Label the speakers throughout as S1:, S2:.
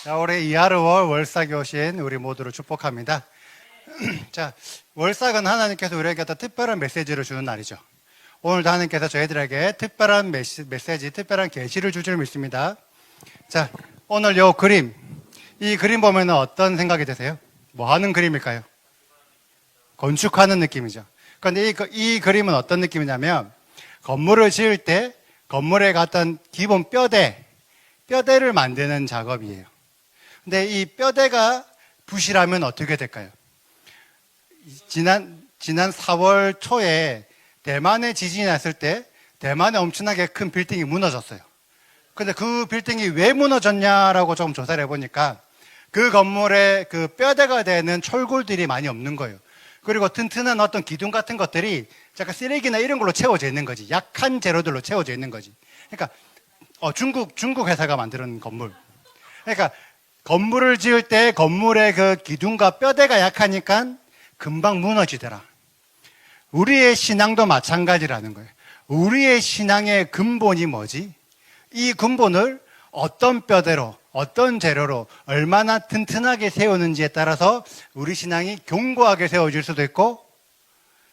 S1: 자, 올해 이하르월 월삭이 오신 우리 모두를 축복합니다. 자, 월삭은 하나님께서 우리에게 어떤 특별한 메시지를 주는 날이죠. 오늘도 하나님께서 저희들에게 특별한 메시지, 특별한 계시를 줄 줄 믿습니다. 자, 오늘 이 그림 보면 어떤 생각이 드세요? 뭐 하는 그림일까요? 건축하는 느낌이죠. 그런데 이 그림은 어떤 느낌이냐면, 건물을 지을 때 건물에 갔던 기본 뼈대를 만드는 작업이에요. 근데 이 뼈대가 부실하면 어떻게 될까요? 지난 4월 초에 대만에 지진이 났을 때 대만에 엄청나게 큰 빌딩이 무너졌어요. 근데 그 빌딩이 왜 무너졌냐라고 좀 조사를 해보니까 그 건물에 그 뼈대가 되는 철골들이 많이 없는 거예요. 그리고 튼튼한 어떤 기둥 같은 것들이 약간 쓰레기나 이런 걸로 채워져 있는 거지. 약한 재료들로 채워져 있는 거지. 그러니까 중국 회사가 만드는 건물. 그러니까 건물을 지을 때 건물의 그 기둥과 뼈대가 약하니까 금방 무너지더라. 우리의 신앙도 마찬가지라는 거예요. 우리의 신앙의 근본이 뭐지? 이 근본을 어떤 뼈대로, 어떤 재료로 얼마나 튼튼하게 세우는지에 따라서 우리 신앙이 견고하게 세워질 수도 있고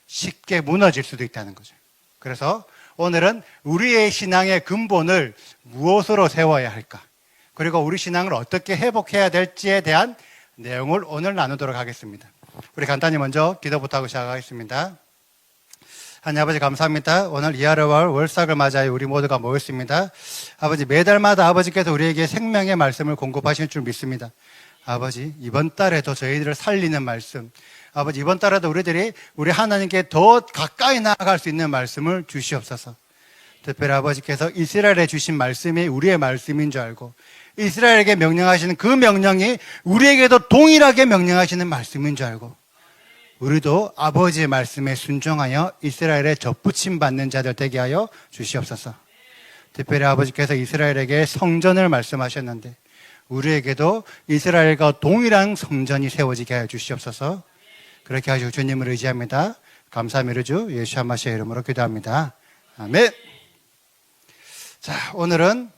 S1: 쉽게 무너질 수도 있다는 거죠. 그래서 오늘은 우리의 신앙의 근본을 무엇으로 세워야 할까? 그리고 우리 신앙을 어떻게 회복해야 될지에 대한 내용을 오늘 나누도록 하겠습니다. 우리 간단히 먼저 기도부터 하고 시작하겠습니다. 하나님 아버지 감사합니다. 오늘 이하르월 월삭을 맞아요 우리 모두가 모였습니다. 아버지 매달마다 아버지께서 우리에게 생명의 말씀을 공급하실 줄 믿습니다. 아버지 이번 달에도 저희들을 살리는 말씀, 아버지 이번 달에도 우리 하나님께 더 가까이 나아갈 수 있는 말씀을 주시옵소서. 특별히 아버지께서 이스라엘에 주신 말씀이 우리의 말씀인 줄 알고 이스라엘에게 명령하시는 그 명령이 우리에게도 동일하게 명령하시는 말씀인 줄 알고 우리도 아버지의 말씀에 순종하여 이스라엘에 접붙임 받는 자들 되게 하여 주시옵소서. 특별히 아버지께서 이스라엘에게 성전을 말씀하셨는데 우리에게도 이스라엘과 동일한 성전이 세워지게 하여 주시옵소서. 그렇게 하시고 주님을 의지합니다. 감사함의 주 예수 하마시의 이름으로 기도합니다. 아멘. 자, 오늘은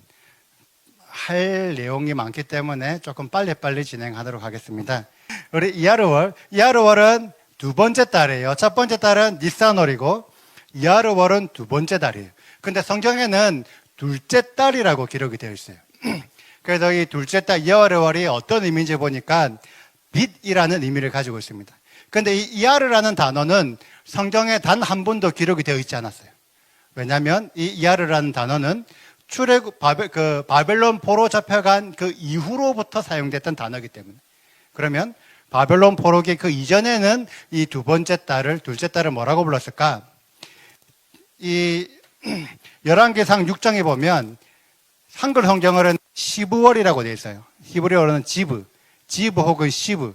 S1: 할 내용이 많기 때문에 조금 빨리빨리 진행하도록 하겠습니다. 우리 이하르월은 두 번째 달이에요. 첫 번째 달은 니산월이고 이하르월은 두 번째 달이에요. 근데 성경에는 둘째 달이라고 기록이 되어 있어요. 그래서 이 둘째 달 이하르월이 어떤 의미인지 보니까 빛이라는 의미를 가지고 있습니다. 근데 이 이하르라는 단어는 성경에 단 한 번도 기록이 되어 있지 않았어요. 왜냐하면 이 이하르라는 단어는 바벨론 포로 잡혀간 그 이후로부터 사용됐던 단어이기 때문에. 그러면 바벨론 포로기 그 이전에는 이 둘째 달을 뭐라고 불렀을까? 이 열왕기상 6장에 보면 한글 성경어는 시브월이라고 되어 있어요. 히브리어로는 지브 혹은 시브.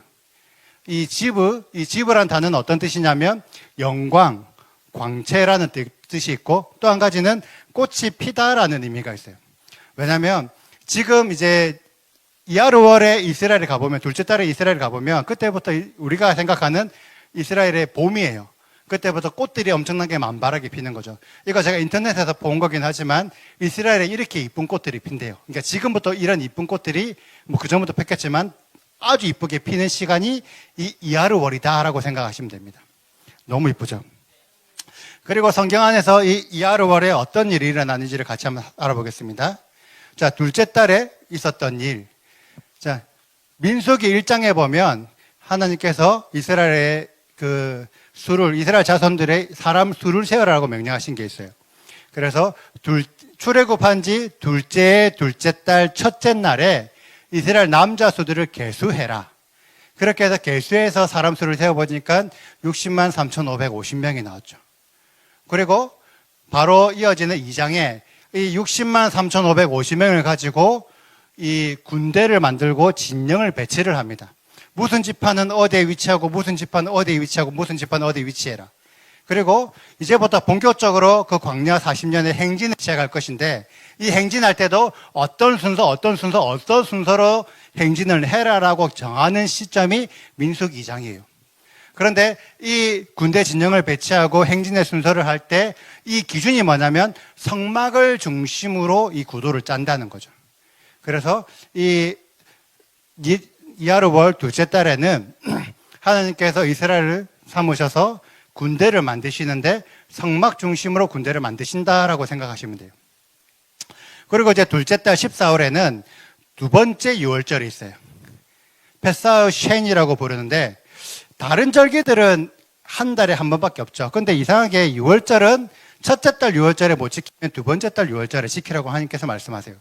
S1: 이 지브라는 단어는 어떤 뜻이냐면 영광, 광채라는 뜻이 있고 또 한 가지는 꽃이 피다라는 의미가 있어요. 왜냐하면 지금 이제 이하르월에 이스라엘에 가보면 둘째 달에 이스라엘에 가보면 그때부터 우리가 생각하는 이스라엘의 봄이에요. 그때부터 꽃들이 엄청나게 만발하게 피는 거죠. 이거 제가 인터넷에서 본 거긴 하지만 이스라엘에 이렇게 이쁜 꽃들이 핀대요. 그러니까 지금부터 이런 이쁜 꽃들이 뭐 그전부터 폈겠지만 아주 이쁘게 피는 시간이 이 이하르월이다라고 생각하시면 됩니다. 너무 이쁘죠. 그리고 성경 안에서 이 이하르월에 어떤 일이 일어나는지를 같이 한번 알아보겠습니다. 자, 둘째 달에 있었던 일. 자, 민수기 1장에 보면 하나님께서 이스라엘 자손들의 사람 수를 세어라고 명령하신 게 있어요. 그래서 출애굽한 지 둘째 달 첫째 날에 이스라엘 남자 수들을 계수해라. 그렇게 해서 계수해서 사람 수를 세어보니까 60만 3,550명이 나왔죠. 그리고 바로 이어지는 2장에 이 60만 3,550명을 가지고 이 군대를 만들고 진영을 배치를 합니다. 무슨 지파는 어디에 위치하고 무슨 지파는 어디에 위치하고 무슨 지파는 어디에 위치해라. 그리고 이제부터 본격적으로 그 광야 40년의 행진을 시작할 것인데 이 행진할 때도 어떤 순서로 행진을 해라라고 정하는 시점이 민수기 2장이에요. 그런데 이 군대 진영을 배치하고 행진의 순서를 할 때 이 기준이 뭐냐면 성막을 중심으로 이 구도를 짠다는 거죠. 그래서 이 이하르월 둘째 달에는 하나님께서 이스라엘을 삼으셔서 군대를 만드시는데 성막 중심으로 군대를 만드신다라고 생각하시면 돼요. 그리고 이제 둘째 달 14월에는 두 번째 유월절이 있어요. 페사흐 쉔이라고 부르는데 다른 절기들은 한 달에 한 번밖에 없죠. 근데 이상하게 유월절은 첫째 달 유월절에 못 지키면 두 번째 달 유월절에 지키라고 하나님께서 말씀하세요.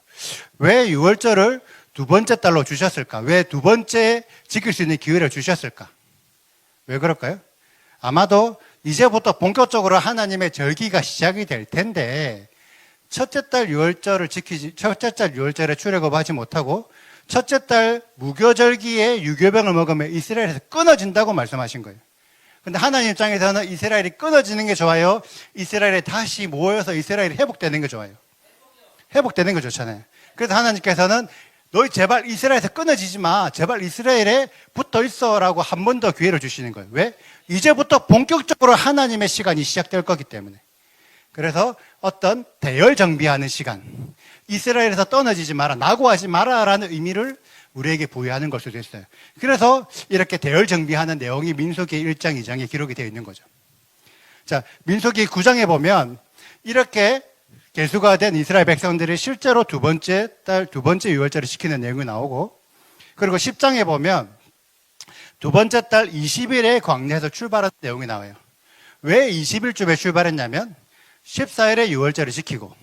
S1: 왜 유월절을 두 번째 달로 주셨을까? 왜 두 번째 지킬 수 있는 기회를 주셨을까? 왜 그럴까요? 아마도 이제부터 본격적으로 하나님의 절기가 시작이 될 텐데 첫째 달 유월절에 출애굽하지 못하고 첫째 달 무교절기에 유교병을 먹으면 이스라엘에서 끊어진다고 말씀하신 거예요. 근데 하나님 입장에서는 이스라엘이 끊어지는 게 좋아요? 이스라엘이 다시 모여서 이스라엘이 회복되는 게 좋아요? 회복되는 게 좋잖아요. 그래서 하나님께서는 너희 제발 이스라엘에서 끊어지지 마. 제발 이스라엘에 붙어 있어라고 한 번 더 기회를 주시는 거예요. 왜? 이제부터 본격적으로 하나님의 시간이 시작될 거기 때문에. 그래서 어떤 대열 정비하는 시간, 이스라엘에서 떠나지지 마라, 낙오하지 마라라는 의미를 우리에게 부여하는 걸 수도 있어요. 그래서 이렇게 대열 정비하는 내용이 민수기 1장, 2장에 기록이 되어 있는 거죠. 자, 민수기 9장에 보면 이렇게 계수가 된 이스라엘 백성들이 실제로 두 번째 유월절을 지키는 내용이 나오고, 그리고 10장에 보면 두 번째 달 20일에 광야에서 출발한 내용이 나와요. 왜 20일쯤에 출발했냐면 14일에 유월절을 지키고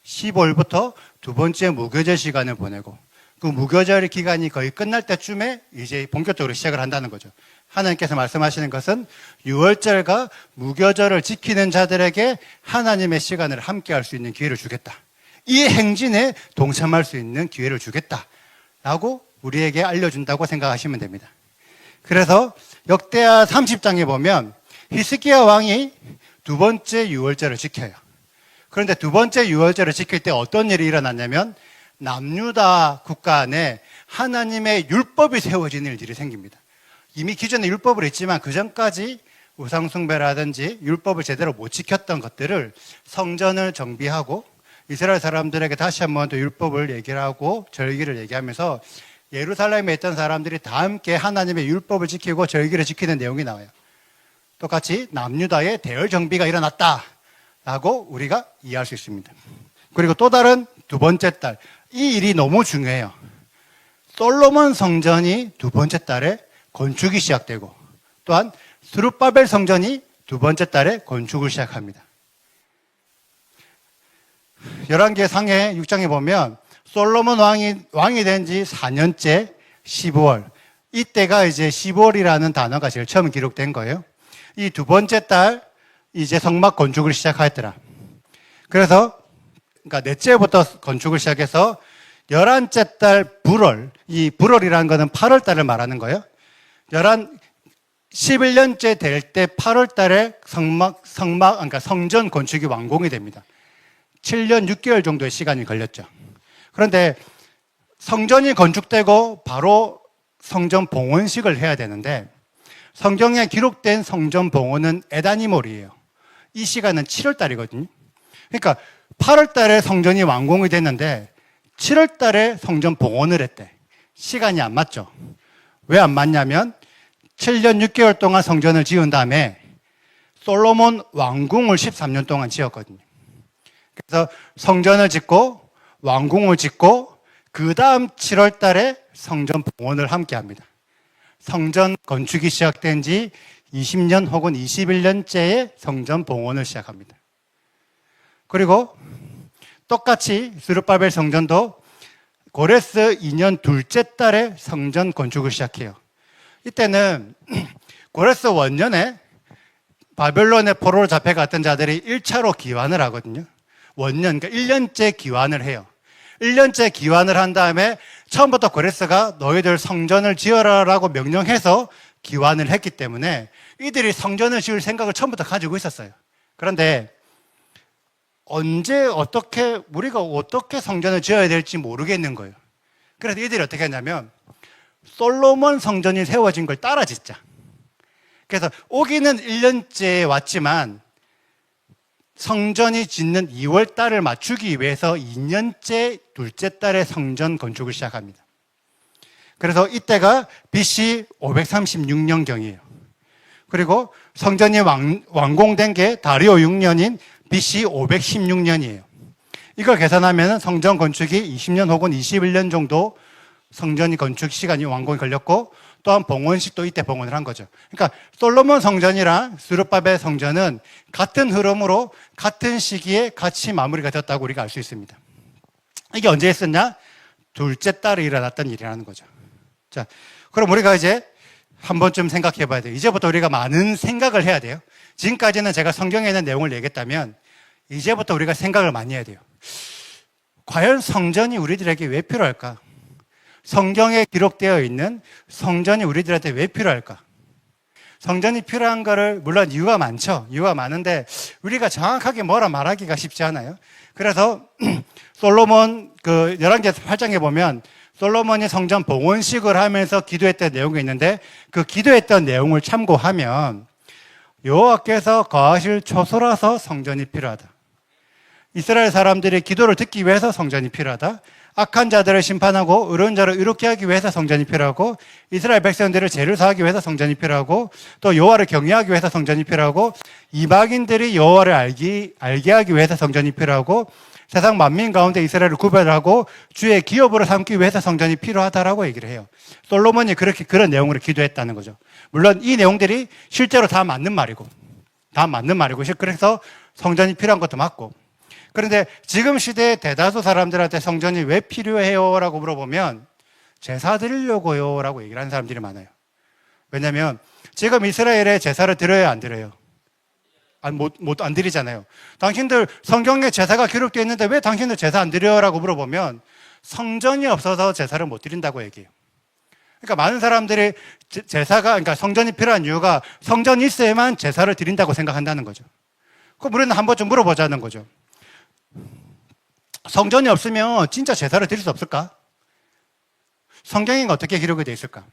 S1: 15일부터 두 번째 무교절 시간을 보내고 그 무교절 기간이 거의 끝날 때쯤에 이제 본격적으로 시작을 한다는 거죠. 하나님께서 말씀하시는 것은 유월절과 무교절을 지키는 자들에게 하나님의 시간을 함께 할 수 있는 기회를 주겠다. 이 행진에 동참할 수 있는 기회를 주겠다라고 우리에게 알려준다고 생각하시면 됩니다. 그래서 역대하 30장에 보면 히스기야 왕이 두 번째 유월절을 지켜요. 그런데 두 번째 유월절을 지킬 때 어떤 일이 일어났냐면 남유다 국가 안에 하나님의 율법이 세워지는 일들이 생깁니다. 이미 기존에 율법을 했지만 그 전까지 우상숭배라든지 율법을 제대로 못 지켰던 것들을 성전을 정비하고 이스라엘 사람들에게 다시 한번 또 율법을 얘기를 하고 절기를 얘기하면서 예루살렘에 있던 사람들이 다 함께 하나님의 율법을 지키고 절기를 지키는 내용이 나와요. 똑같이 남유다의 대열 정비가 일어났다라고 우리가 이해할 수 있습니다. 그리고 또 다른 두 번째 달, 이 일이 너무 중요해요. 솔로몬 성전이 두 번째 달에 건축이 시작되고 또한 스룹바벨 성전이 두 번째 달에 건축을 시작합니다. 열왕기의 상해 6장에 보면 솔로몬 왕이 된 지 4년째 15월, 이때가 이제 15월이라는 단어가 제일 처음 기록된 거예요. 이 두 번째 달 이제 성막 건축을 시작하였더라. 그래서 그러니까 넷째부터 건축을 시작해서 11째 달 불월, 이 불월이라는 거는 8월 달을 말하는 거예요. 11년째 될 때 8월 달에 그러니까 성전 건축이 완공이 됩니다. 7년 6개월 정도의 시간이 걸렸죠. 그런데 성전이 건축되고 바로 성전 봉헌식을 해야 되는데 성경에 기록된 성전 봉헌은 에다니몰이에요. 이 시간은 7월 달이거든요. 그러니까 8월 달에 성전이 완공이 됐는데 7월 달에 성전 봉헌을 했대. 시간이 안 맞죠. 왜 안 맞냐면 7년 6개월 동안 성전을 지은 다음에 솔로몬 왕궁을 13년 동안 지었거든요. 그래서 성전을 짓고 왕궁을 짓고 그 다음 7월 달에 성전 봉헌을 함께 합니다. 성전 건축이 시작된 지 20년 혹은 21년째에 성전 봉헌을 시작합니다. 그리고 똑같이 스룹바벨 성전도 고레스 2년 둘째 달에 성전 건축을 시작해요. 이때는 고레스 원년에 바벨론의 포로로 잡혀갔던 자들이 1차로 기환을 하거든요. 원년, 그러니까 1년째 기환을 해요. 1년째 기환을 한 다음에 처음부터 고레스가 너희들 성전을 지어라라고 명령해서 기환을 했기 때문에 이들이 성전을 지을 생각을 처음부터 가지고 있었어요. 그런데 우리가 어떻게 성전을 지어야 될지 모르겠는 거예요. 그래서 이들이 어떻게 했냐면 솔로몬 성전이 세워진 걸 따라 짓자. 그래서 오기는 1년째 왔지만 성전이 짓는 2월 달을 맞추기 위해서 2년째 둘째 달에 성전 건축을 시작합니다. 그래서 이때가 BC 536년경이에요. 그리고 성전이 완공된 게 다리오 6년인 BC 516년이에요. 이걸 계산하면 성전 건축이 20년 혹은 21년 정도 성전이 건축 시간이 완공이 걸렸고, 또한 봉헌식도 이때 봉헌을 한 거죠. 그러니까 솔로몬 성전이랑 스룹바벨 성전은 같은 흐름으로 같은 시기에 같이 마무리가 되었다고 우리가 알 수 있습니다. 이게 언제 있었냐? 둘째 달에 일어났던 일이라는 거죠. 자, 그럼 우리가 이제 한 번쯤 생각해 봐야 돼요. 이제부터 우리가 많은 생각을 해야 돼요. 지금까지는 제가 성경에 있는 내용을 얘기했다면 이제부터 우리가 생각을 많이 해야 돼요. 과연 성전이 우리들에게 왜 필요할까? 성경에 기록되어 있는 성전이 우리들한테 왜 필요할까? 성전이 필요한 거를 물론 이유가 많죠. 이유가 많은데 우리가 정확하게 뭐라 말하기가 쉽지 않아요. 그래서 솔로몬 그 11개 8장에 보면 솔로몬이 성전 봉헌식을 하면서 기도했던 내용이 있는데 그 기도했던 내용을 참고하면 여호와께서 거하실 초소라서 성전이 필요하다. 이스라엘 사람들이 기도를 듣기 위해서 성전이 필요하다. 악한 자들을 심판하고 의로운 자를 의롭게 하기 위해서 성전이 필요하고 이스라엘 백성들을 죄를 사하기 위해서 성전이 필요하고 또 여호와를 경외하기 위해서 성전이 필요하고 이방인들이 여호와를 알게 하기 위해서 성전이 필요하고 세상 만민 가운데 이스라엘을 구별하고 주의 기업으로 삼기 위해서 성전이 필요하다라고 얘기를 해요. 솔로몬이 그런 내용으로 기도했다는 거죠. 물론 이 내용들이 실제로 다 맞는 말이고 그래서 성전이 필요한 것도 맞고, 그런데 지금 시대의 대다수 사람들한테 성전이 왜 필요해요? 라고 물어보면 제사 드리려고요 라고 얘기를 하는 사람들이 많아요. 왜냐하면 지금 이스라엘에 제사를 드려야 안 드려요? 안 드리잖아요. 당신들 성경에 제사가 기록되어 있는데 왜 당신들 제사 안 드려요? 라고 물어보면 성전이 없어서 제사를 못 드린다고 얘기해요. 그러니까 많은 사람들이 그러니까 성전이 필요한 이유가 성전이 있어야만 제사를 드린다고 생각한다는 거죠. 그럼 우리는 한 번쯤 물어보자는 거죠. 성전이 없으면 진짜 제사를 드릴 수 없을까? 성경에 어떻게 기록이 되어 있을까?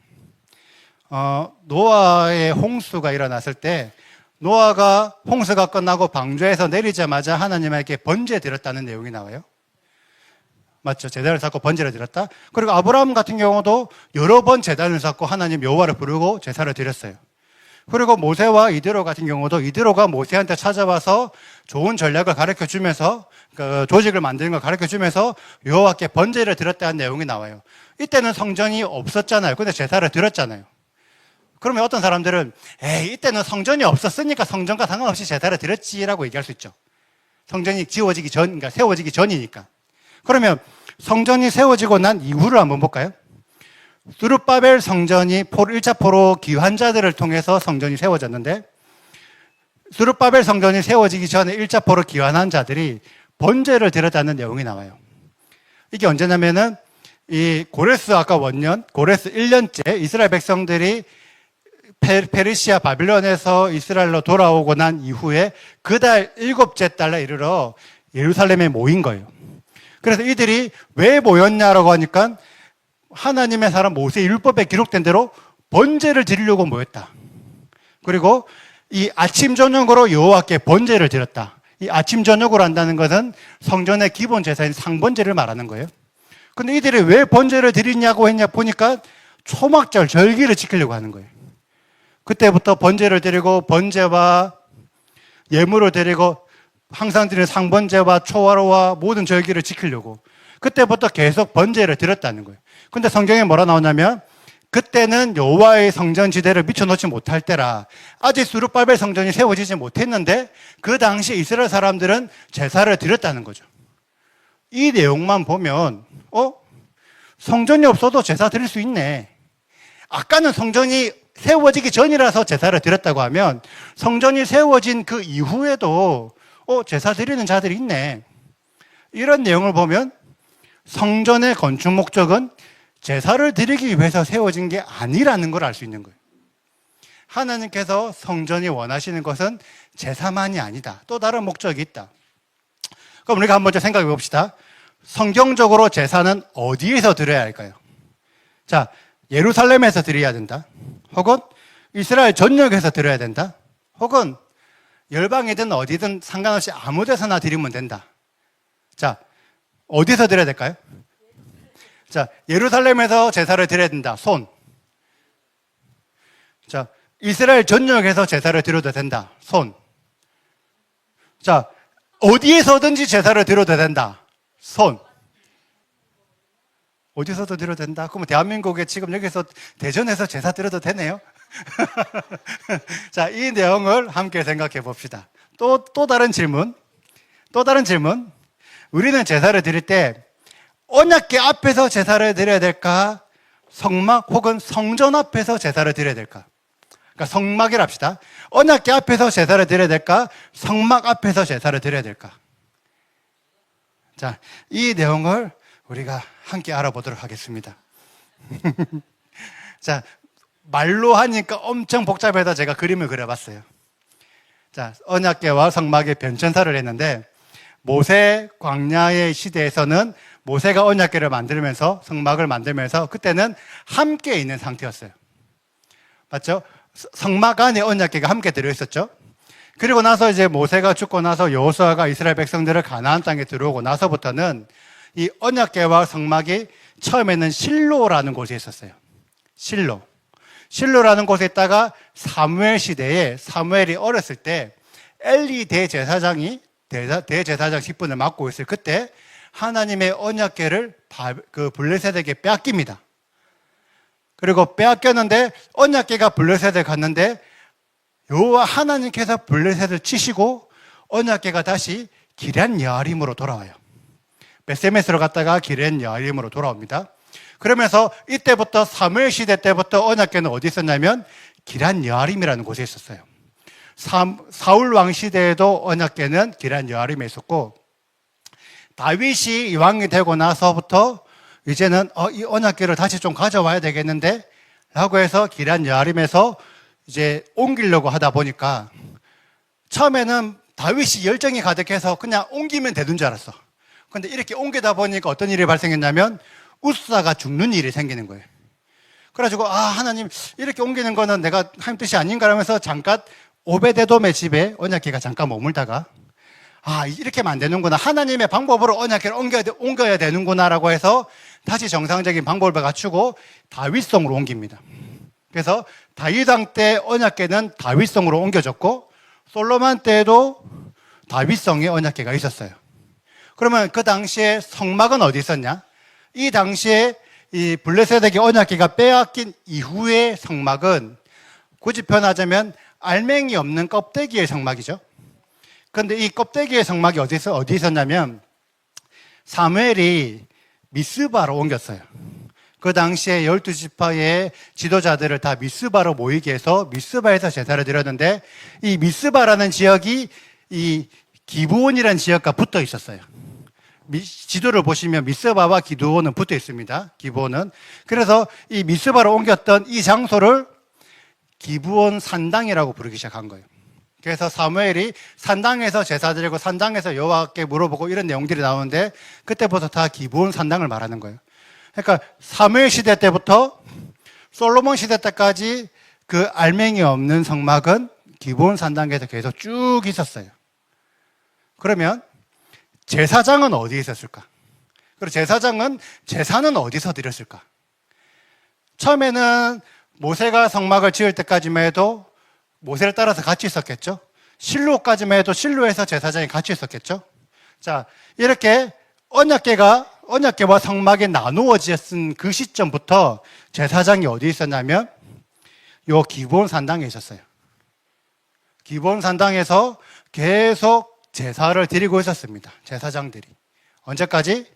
S1: 노아의 홍수가 일어났을 때 노아가 홍수가 끝나고 방주에서 내리자마자 하나님에게 번제 드렸다는 내용이 나와요. 맞죠? 제단을 쌓고 번제를 드렸다. 그리고 아브라함 같은 경우도 여러 번 제단을 쌓고 하나님 여호와를 부르고 제사를 드렸어요. 그리고 모세와 이드로 같은 경우도 이드로가 모세한테 찾아와서 좋은 전략을 가르쳐 주면서 그 조직을 만드는 걸 가르쳐 주면서 여호와께 번제를 드렸다는 내용이 나와요. 이때는 성전이 없었잖아요. 근데 제사를 드렸잖아요. 그러면 어떤 사람들은 이때는 성전이 없었으니까 성전과 상관없이 제사를 드렸지라고 얘기할 수 있죠. 성전이 그러니까 세워지기 전이니까. 그러면 성전이 세워지고 난 이후를 한번 볼까요? 스룹바벨 성전이 1차 포로 귀환 자들을 통해서 성전이 세워졌는데, 스룹바벨 성전이 세워지기 전에 1차 포로 귀환한 자들이 번제를 드렸다는 내용이 나와요. 이게 언제냐면은 이 고레스 아까 원년, 고레스 1년째 이스라엘 백성들이 페르시아 바빌론에서 이스라엘로 돌아오고 난 이후에 그달 7째 달에 이르러 예루살렘에 모인 거예요. 그래서 이들이 왜 모였냐라고 하니까 하나님의 사람 모세의 율법에 기록된 대로 번제를 드리려고 모였다. 그리고 이 아침 저녁으로 여호와께 번제를 드렸다. 이 아침 저녁으로 한다는 것은 성전의 기본 제사인 상번제를 말하는 거예요. 근데 이들이 왜 번제를 드리냐고 했냐 보니까 초막절 절기를 지키려고 하는 거예요. 그때부터 번제를 드리고 번제와 예물을 드리고 항상 드리는 상번제와 초하루와 모든 절기를 지키려고 그때부터 계속 번제를 드렸다는 거예요. 근데 성경에 뭐라 나오냐면 그때는 여호와의 성전 지대를 미쳐놓지 못할 때라. 아직 스룹바벨 성전이 세워지지 못했는데 그 당시 이스라엘 사람들은 제사를 드렸다는 거죠. 이 내용만 보면 성전이 없어도 제사 드릴 수 있네. 아까는 성전이 세워지기 전이라서 제사를 드렸다고 하면 성전이 세워진 그 이후에도 제사 드리는 자들이 있네. 이런 내용을 보면 성전의 건축 목적은 제사를 드리기 위해서 세워진 게 아니라는 걸 알 수 있는 거예요. 하나님께서 성전이 원하시는 것은 제사만이 아니다. 또 다른 목적이 있다. 그럼 우리가 한번 생각해 봅시다. 성경적으로 제사는 어디에서 드려야 할까요? 자, 예루살렘에서 드려야 된다. 혹은 이스라엘 전역에서 드려야 된다. 혹은 열방이든 어디든 상관없이 아무 데서나 드리면 된다. 자, 어디서 드려야 될까요? 자, 예루살렘에서 제사를 드려야 된다. 손. 자, 이스라엘 전역에서 제사를 드려도 된다. 손. 자, 어디에서든지 제사를 드려도 된다. 손. 어디서도 드려도 된다? 그러면 대한민국에 지금 여기서 대전에서 제사 드려도 되네요? 자, 이 내용을 함께 생각해 봅시다. 또 다른 질문. 또 다른 질문. 우리는 제사를 드릴 때 언약궤 앞에서 제사를 드려야 될까? 성막 혹은 성전 앞에서 제사를 드려야 될까? 그러니까 성막이라 합시다. 언약궤 앞에서 제사를 드려야 될까? 성막 앞에서 제사를 드려야 될까? 자, 이 내용을 우리가 함께 알아보도록 하겠습니다. 자, 말로 하니까 엄청 복잡해서 제가 그림을 그려봤어요. 자, 언약궤와 성막의 변천사를 했는데, 모세 광야의 시대에서는 모세가 언약궤를 만들면서 성막을 만들면서 그때는 함께 있는 상태였어요. 맞죠? 성막 안에 언약궤가 함께 들어있었죠. 그리고 나서 이제 모세가 죽고 나서 여호수아가 이스라엘 백성들을 가나안 땅에 들어오고 나서부터는 이 언약궤와 성막이 처음에는 실로라는 곳에 있었어요. 실로라는 곳에 있다가 사무엘 시대에 사무엘이 어렸을 때 엘리 대제사장이 대제사장 직분을 맡고 있을 그때 하나님의 언약궤를 그 블레셋에게 빼앗깁니다. 그리고 빼앗겼는데 언약궤가 블레셋에 갔는데 여호와 하나님께서 블레셋을 치시고 언약궤가 다시 기럇 여아림으로 돌아와요. 베세메스로 갔다가 기럇 여아림으로 돌아옵니다. 그러면서 이때부터 사무엘 시대 때부터 언약궤는 어디 있었냐면 기럇 여아림이라는 곳에 있었어요. 사울 왕 시대에도 언약궤는 기럇 여아림에 있었고, 다윗이 왕이 되고 나서부터 이제는 이 언약궤를 다시 좀 가져와야 되겠는데 라고 해서 기럇 여아림에서 이제 옮기려고 하다 보니까 처음에는 다윗이 열정이 가득해서 그냥 옮기면 되는 줄 알았어. 근데 이렇게 옮기다 보니까 어떤 일이 발생했냐면 우사가 죽는 일이 생기는 거예요. 그래가지고 하나님 이렇게 옮기는 거는 내가 하나님 뜻이 아닌가 하면서 잠깐 오베데돔의 집에 언약궤가 잠깐 머물다가 이렇게 하면 안 되는구나, 하나님의 방법으로 언약궤를 옮겨야 되는구나 라고 해서 다시 정상적인 방법을 갖추고 다윗성으로 옮깁니다. 그래서 다윗 왕 때 언약궤는 다윗성으로 옮겨졌고 솔로몬 때에도 다윗성에 언약궤가 있었어요. 그러면 그 당시에 성막은 어디 있었냐? 이 당시에 이 블레셋에게 언약궤가 빼앗긴 이후의 성막은 굳이 표현하자면 알맹이 없는 껍데기의 성막이죠. 그런데 이 껍데기의 성막이 어디 있었냐면 사무엘이 미스바로 옮겼어요. 그 당시에 12지파의 지도자들을 다 미스바로 모이게 해서 미스바에서 제사를 드렸는데, 이 미스바라는 지역이 이 기브온이라는 지역과 붙어 있었어요. 지도를 보시면 미스바와 기브온은 붙어 있습니다. 기브온은. 그래서 이 미스바로 옮겼던 이 장소를 기브온 산당이라고 부르기 시작한 거예요. 그래서 사무엘이 산당에서 제사 드리고 산당에서 여호와께 물어보고 이런 내용들이 나오는데 그때부터 다 기브온 산당을 말하는 거예요. 그러니까 사무엘 시대 때부터 솔로몬 시대 때까지 그 알맹이 없는 성막은 기브온 산당에서 계속 쭉 있었어요. 그러면 제사장은 어디에 있었을까? 그리고 제사는 어디서 드렸을까? 처음에는 모세가 성막을 지을 때까지만 해도 모세를 따라서 같이 있었겠죠? 실로까지만 해도 실로에서 제사장이 같이 있었겠죠? 자, 이렇게 언약궤와 성막이 나누어졌은 그 시점부터 제사장이 어디 있었냐면 요 기브온 산당에 있었어요. 기브온 산당에서 계속 제사를 드리고 있었습니다. 제사장들이. 언제까지?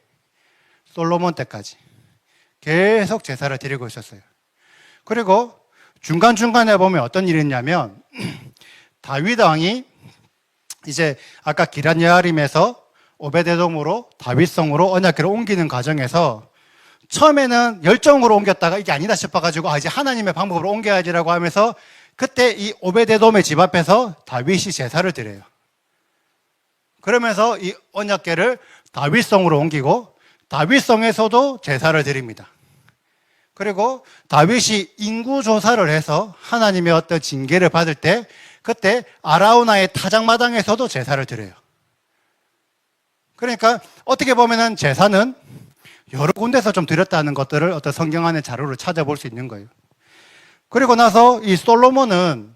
S1: 솔로몬 때까지. 계속 제사를 드리고 있었어요. 그리고 중간중간에 보면 어떤 일이 있냐면 다윗 왕이 이제 아까 기럇 여아림에서 오베데돔으로 다윗성으로 언약궤를 옮기는 과정에서 처음에는 열정으로 옮겼다가 이게 아니다 싶어가지고 이제 하나님의 방법으로 옮겨야지라고 하면서 그때 이 오베데돔의 집 앞에서 다윗이 제사를 드려요. 그러면서 이 언약궤를 다윗성으로 옮기고 다윗성에서도 제사를 드립니다. 그리고 다윗이 인구조사를 해서 하나님의 어떤 징계를 받을 때 그때 아라우나의 타작마당에서도 제사를 드려요. 그러니까 어떻게 보면은 제사는 여러 군데서 좀 드렸다는 것들을 어떤 성경 안의 자료를 찾아볼 수 있는 거예요. 그리고 나서 이 솔로몬은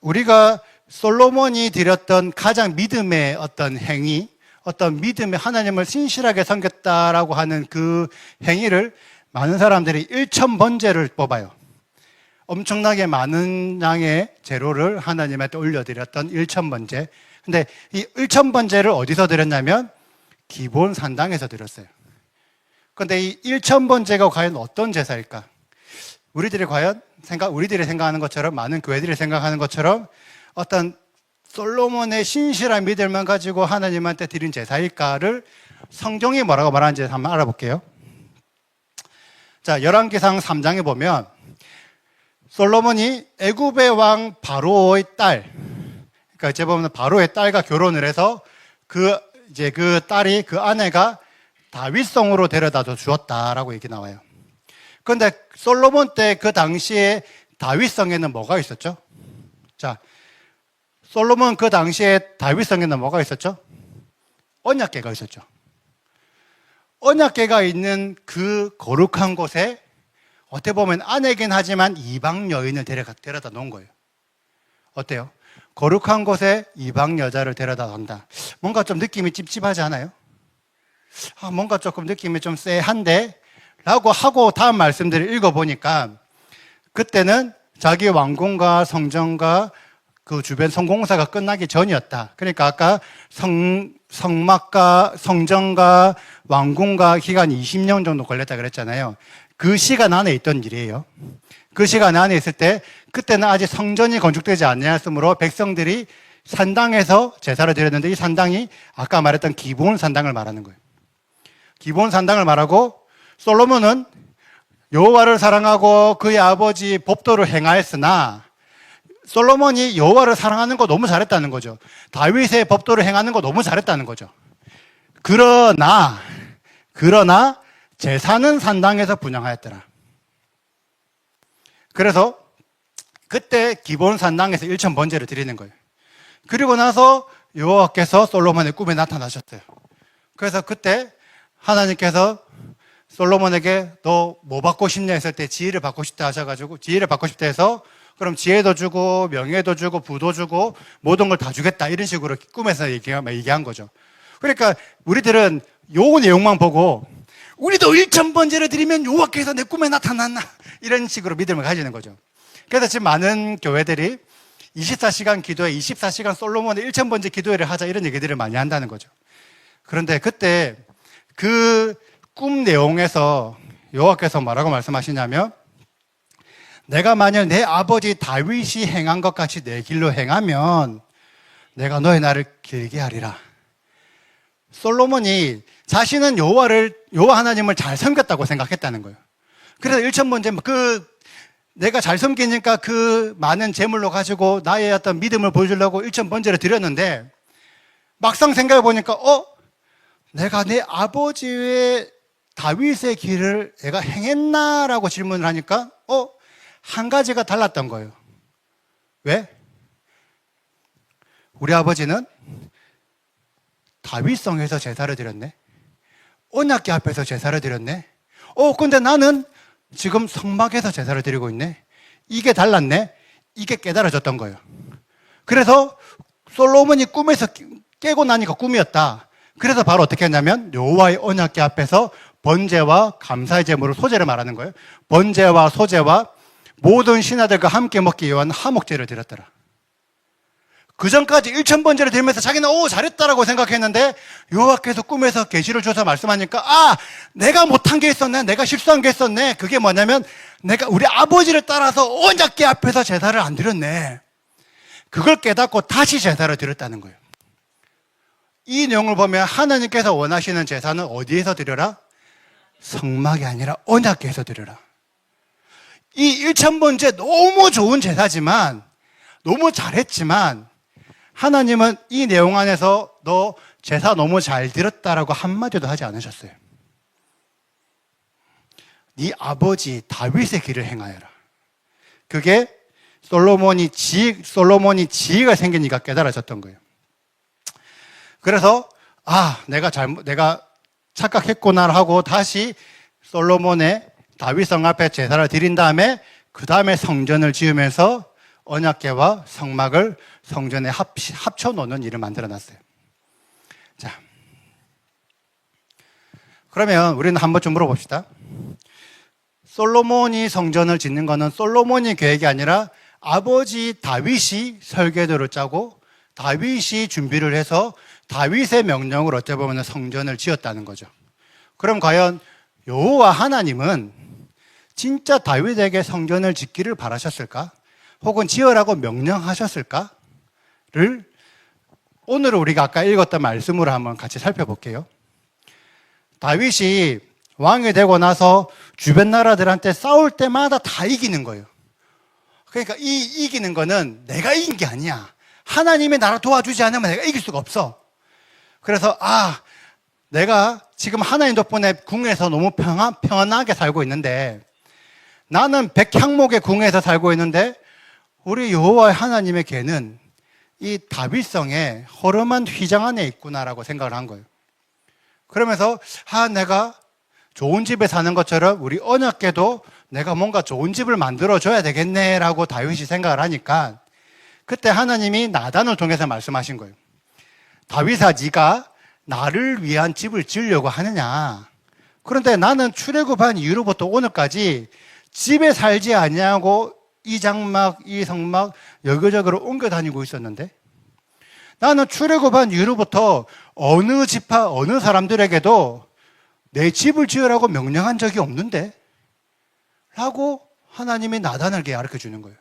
S1: 우리가 솔로몬이 드렸던 가장 믿음의 어떤 행위, 어떤 믿음의 하나님을 신실하게 섬겼다라고 하는 그 행위를 많은 사람들이 1000번제를 뽑아요. 엄청나게 많은 양의 재료를 하나님한테 올려드렸던 1000번제. 근데 이 1000번제를 어디서 드렸냐면 기본 산당에서 드렸어요. 근데 이 1000번제가 과연 어떤 제사일까? 우리들이 생각하는 것처럼, 많은 교회들이 생각하는 것처럼 어떤 솔로몬의 신실한 믿음만 가지고 하나님한테 드린 제사일까를 성경이 뭐라고 말하는지 한번 알아볼게요. 자, 열왕기상 3장에 보면 솔로몬이 애굽의 왕 바로의 딸, 그러니까 어째 보면 바로의 딸과 결혼을 해서 그 딸이, 그 아내가 다윗성으로 데려다 주었다라고 얘기 나와요. 그런데 솔로몬 때 그 당시에 다윗성에는 뭐가 있었죠? 자, 솔로몬 그 당시에 다윗성에는 뭐가 있었죠? 언약궤가 있었죠. 언약궤가 있는 그 거룩한 곳에 어떻게 보면 아내긴 하지만 이방 여인을 데려다 놓은 거예요. 어때요? 거룩한 곳에 이방 여자를 데려다 놓는다. 뭔가 좀 느낌이 찝찝하지 않아요? 뭔가 조금 느낌이 좀 쎄한데? 라고 하고 다음 말씀들을 읽어보니까 그때는 자기 왕궁과 성전과 그 주변 성공사가 끝나기 전이었다. 그러니까 아까 성막과 성전과 왕궁과 기간이 20년 정도 걸렸다 그랬잖아요. 그 시간 안에 있던 일이에요. 그 시간 안에 있을 때 그때는 아직 성전이 건축되지 않았으므로 백성들이 산당에서 제사를 드렸는데 이 산당이 아까 말했던 기본 산당을 말하는 거예요. 기본 산당을 말하고 솔로몬은 여호와를 사랑하고 그의 아버지 법도를 행하였으나 솔로몬이 여호와를 사랑하는 거 너무 잘했다는 거죠. 다윗의 법도를 행하는 거 너무 잘했다는 거죠. 그러나 제사는 산당에서 분향하였더라. 그래서 그때 기본 산당에서 1000번제를 드리는 거예요. 그리고 나서 여호와께서 솔로몬의 꿈에 나타나셨어요. 그래서 그때 하나님께서 솔로몬에게 너 뭐 받고 싶냐 했을 때 지혜를 받고 싶다 하셔가지고 지혜를 받고 싶다 해서 그럼 지혜도 주고 명예도 주고 부도 주고 모든 걸 다 주겠다 이런 식으로 꿈에서 얘기한 거죠. 그러니까 우리들은 요 내용만 보고 우리도 1000번제를 드리면 여호와께서 내 꿈에 나타났나 이런 식으로 믿음을 가지는 거죠. 그래서 지금 많은 교회들이 24시간 기도회, 24시간 솔로몬의 1000번제 기도회를 하자 이런 얘기들을 많이 한다는 거죠. 그런데 그때 그 꿈 내용에서 여호와께서 뭐라고 말씀하시냐면 내가 만약 내 아버지 다윗이 행한 것 같이 내 길로 행하면 내가 너의 날을 길게 하리라. 솔로몬이 자신은 여호와 하나님을 잘 섬겼다고 생각했다는 거예요. 그래서 1000번제 내가 잘 섬기니까 그 많은 재물로 가지고 나의 어떤 믿음을 보여주려고 1000번제를 드렸는데 막상 생각해 보니까 내가 내 아버지의 다윗의 길을 내가 행했나라고 질문을 하니까 한 가지가 달랐던 거예요. 왜? 우리 아버지는 다윗성에서 제사를 드렸네. 언약궤 앞에서 제사를 드렸네. 근데 나는 지금 성막에서 제사를 드리고 있네. 이게 달랐네. 이게 깨달아졌던 거예요. 그래서 솔로몬이 꿈에서 깨고 나니까 꿈이었다. 그래서 바로 어떻게 했냐면 여호와의 언약궤 앞에서 번제와 감사의 제물을 소제를 말하는 거예요. 번제와 소제와 모든 신하들과 함께 먹기 위한 화목제를 드렸더라. 그 전까지 1000번제를 드리면서 자기는 잘했다라고 생각했는데 여호와께서 꿈에서 계시를 줘서 말씀하니까 내가 못한 게 있었네. 내가 실수한 게 있었네. 그게 뭐냐면 내가 우리 아버지를 따라서 언약궤 앞에서 제사를 안 드렸네. 그걸 깨닫고 다시 제사를 드렸다는 거예요. 이 내용을 보면 하나님께서 원하시는 제사는 어디에서 드려라? 성막이 아니라 언약궤에서 드려라. 이 1000번제 너무 좋은 제사지만 너무 잘했지만 하나님은 이 내용 안에서 너 제사 너무 잘 드렸다라고 한마디도 하지 않으셨어요. 네 아버지 다윗의 길을 행하여라. 그게 솔로몬이 지혜가 생기니까 깨달아졌던 거예요. 그래서 내가 착각했구나 하고 다시 솔로몬의 다윗성 앞에 제사를 드린 다음에 그 다음에 성전을 지으면서 언약궤와 성막을 성전에 합쳐 놓는 일을 만들어 놨어요. 자, 그러면 우리는 한번 좀 물어봅시다. 솔로몬이 성전을 짓는 거는 솔로몬이 계획이 아니라 아버지 다윗이 설계도를 짜고 다윗이 준비를 해서 다윗의 명령으로 어찌 보면 성전을 지었다는 거죠. 그럼 과연 여호와 하나님은 진짜 다윗에게 성전을 짓기를 바라셨을까? 혹은 지으라고 명령하셨을까를 오늘 우리가 아까 읽었던 말씀으로 한번 같이 살펴볼게요. 다윗이 왕이 되고 나서 주변 나라들한테 싸울 때마다 다 이기는 거예요. 그러니까 이 이기는 거는 내가 이긴 게 아니야. 하나님이 나를 도와주지 않으면 내가 이길 수가 없어. 그래서 내가 지금 하나님 덕분에 궁에서 너무 평안하게 살고 있는데, 나는 백향목의 궁에서 살고 있는데 우리 여호와 하나님의 궤는 이 다윗성의 허름한 휘장 안에 있구나라고 생각을 한 거예요. 그러면서 내가 좋은 집에 사는 것처럼 우리 언약궤도 내가 뭔가 좋은 집을 만들어줘야 되겠네라고 다윗이 생각을 하니까 그때 하나님이 나단을 통해서 말씀하신 거예요. 다윗아, 네가 나를 위한 집을 지으려고 하느냐? 그런데 나는 출애굽한 이후로부터 오늘까지 집에 살지 아니하고 이 장막, 이 성막 여기저기로 옮겨 다니고 있었는데, 나는 출애굽한 이후로부터 어느 지파, 어느 사람들에게도 내 집을 지으라고 명령한 적이 없는데? 라고 하나님이 나단에게 가르쳐 주는 거예요.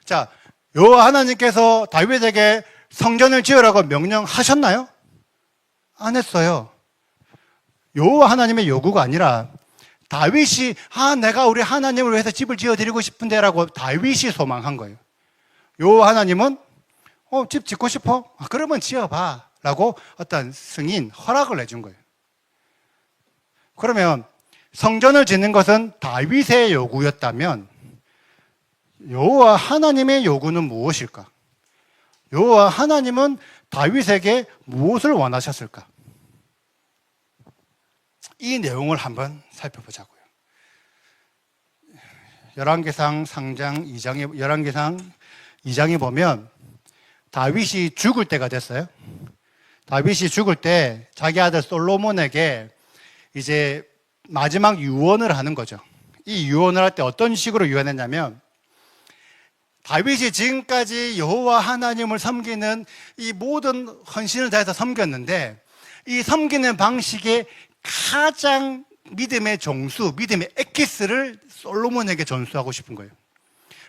S1: 자, 여호와 하나님께서 다윗에게 성전을 지으라고 명령하셨나요? 안 했어요. 여호와 하나님의 요구가 아니라 다윗이 내가 우리 하나님을 위해서 집을 지어드리고 싶은데 라고 다윗이 소망한 거예요. 여호와 하나님은 집 짓고 싶어? 그러면 지어봐 라고 어떤 승인, 허락을 내준 거예요. 그러면 성전을 짓는 것은 다윗의 요구였다면 여호와 하나님의 요구는 무엇일까? 여호와 하나님은 다윗에게 무엇을 원하셨을까? 이 내용을 한번 살펴보자고요. 열왕기상 2장에 보면 다윗이 죽을 때가 됐어요. 다윗이 죽을 때 자기 아들 솔로몬에게 이제 마지막 유언을 하는 거죠. 이 유언을 할 때 어떤 식으로 유언했냐면, 다윗이 지금까지 여호와 하나님을 섬기는 이 모든 헌신을 다해서 섬겼는데, 이 섬기는 방식의 가장 믿음의 정수, 믿음의 엑기스를 솔로몬에게 전수하고 싶은 거예요.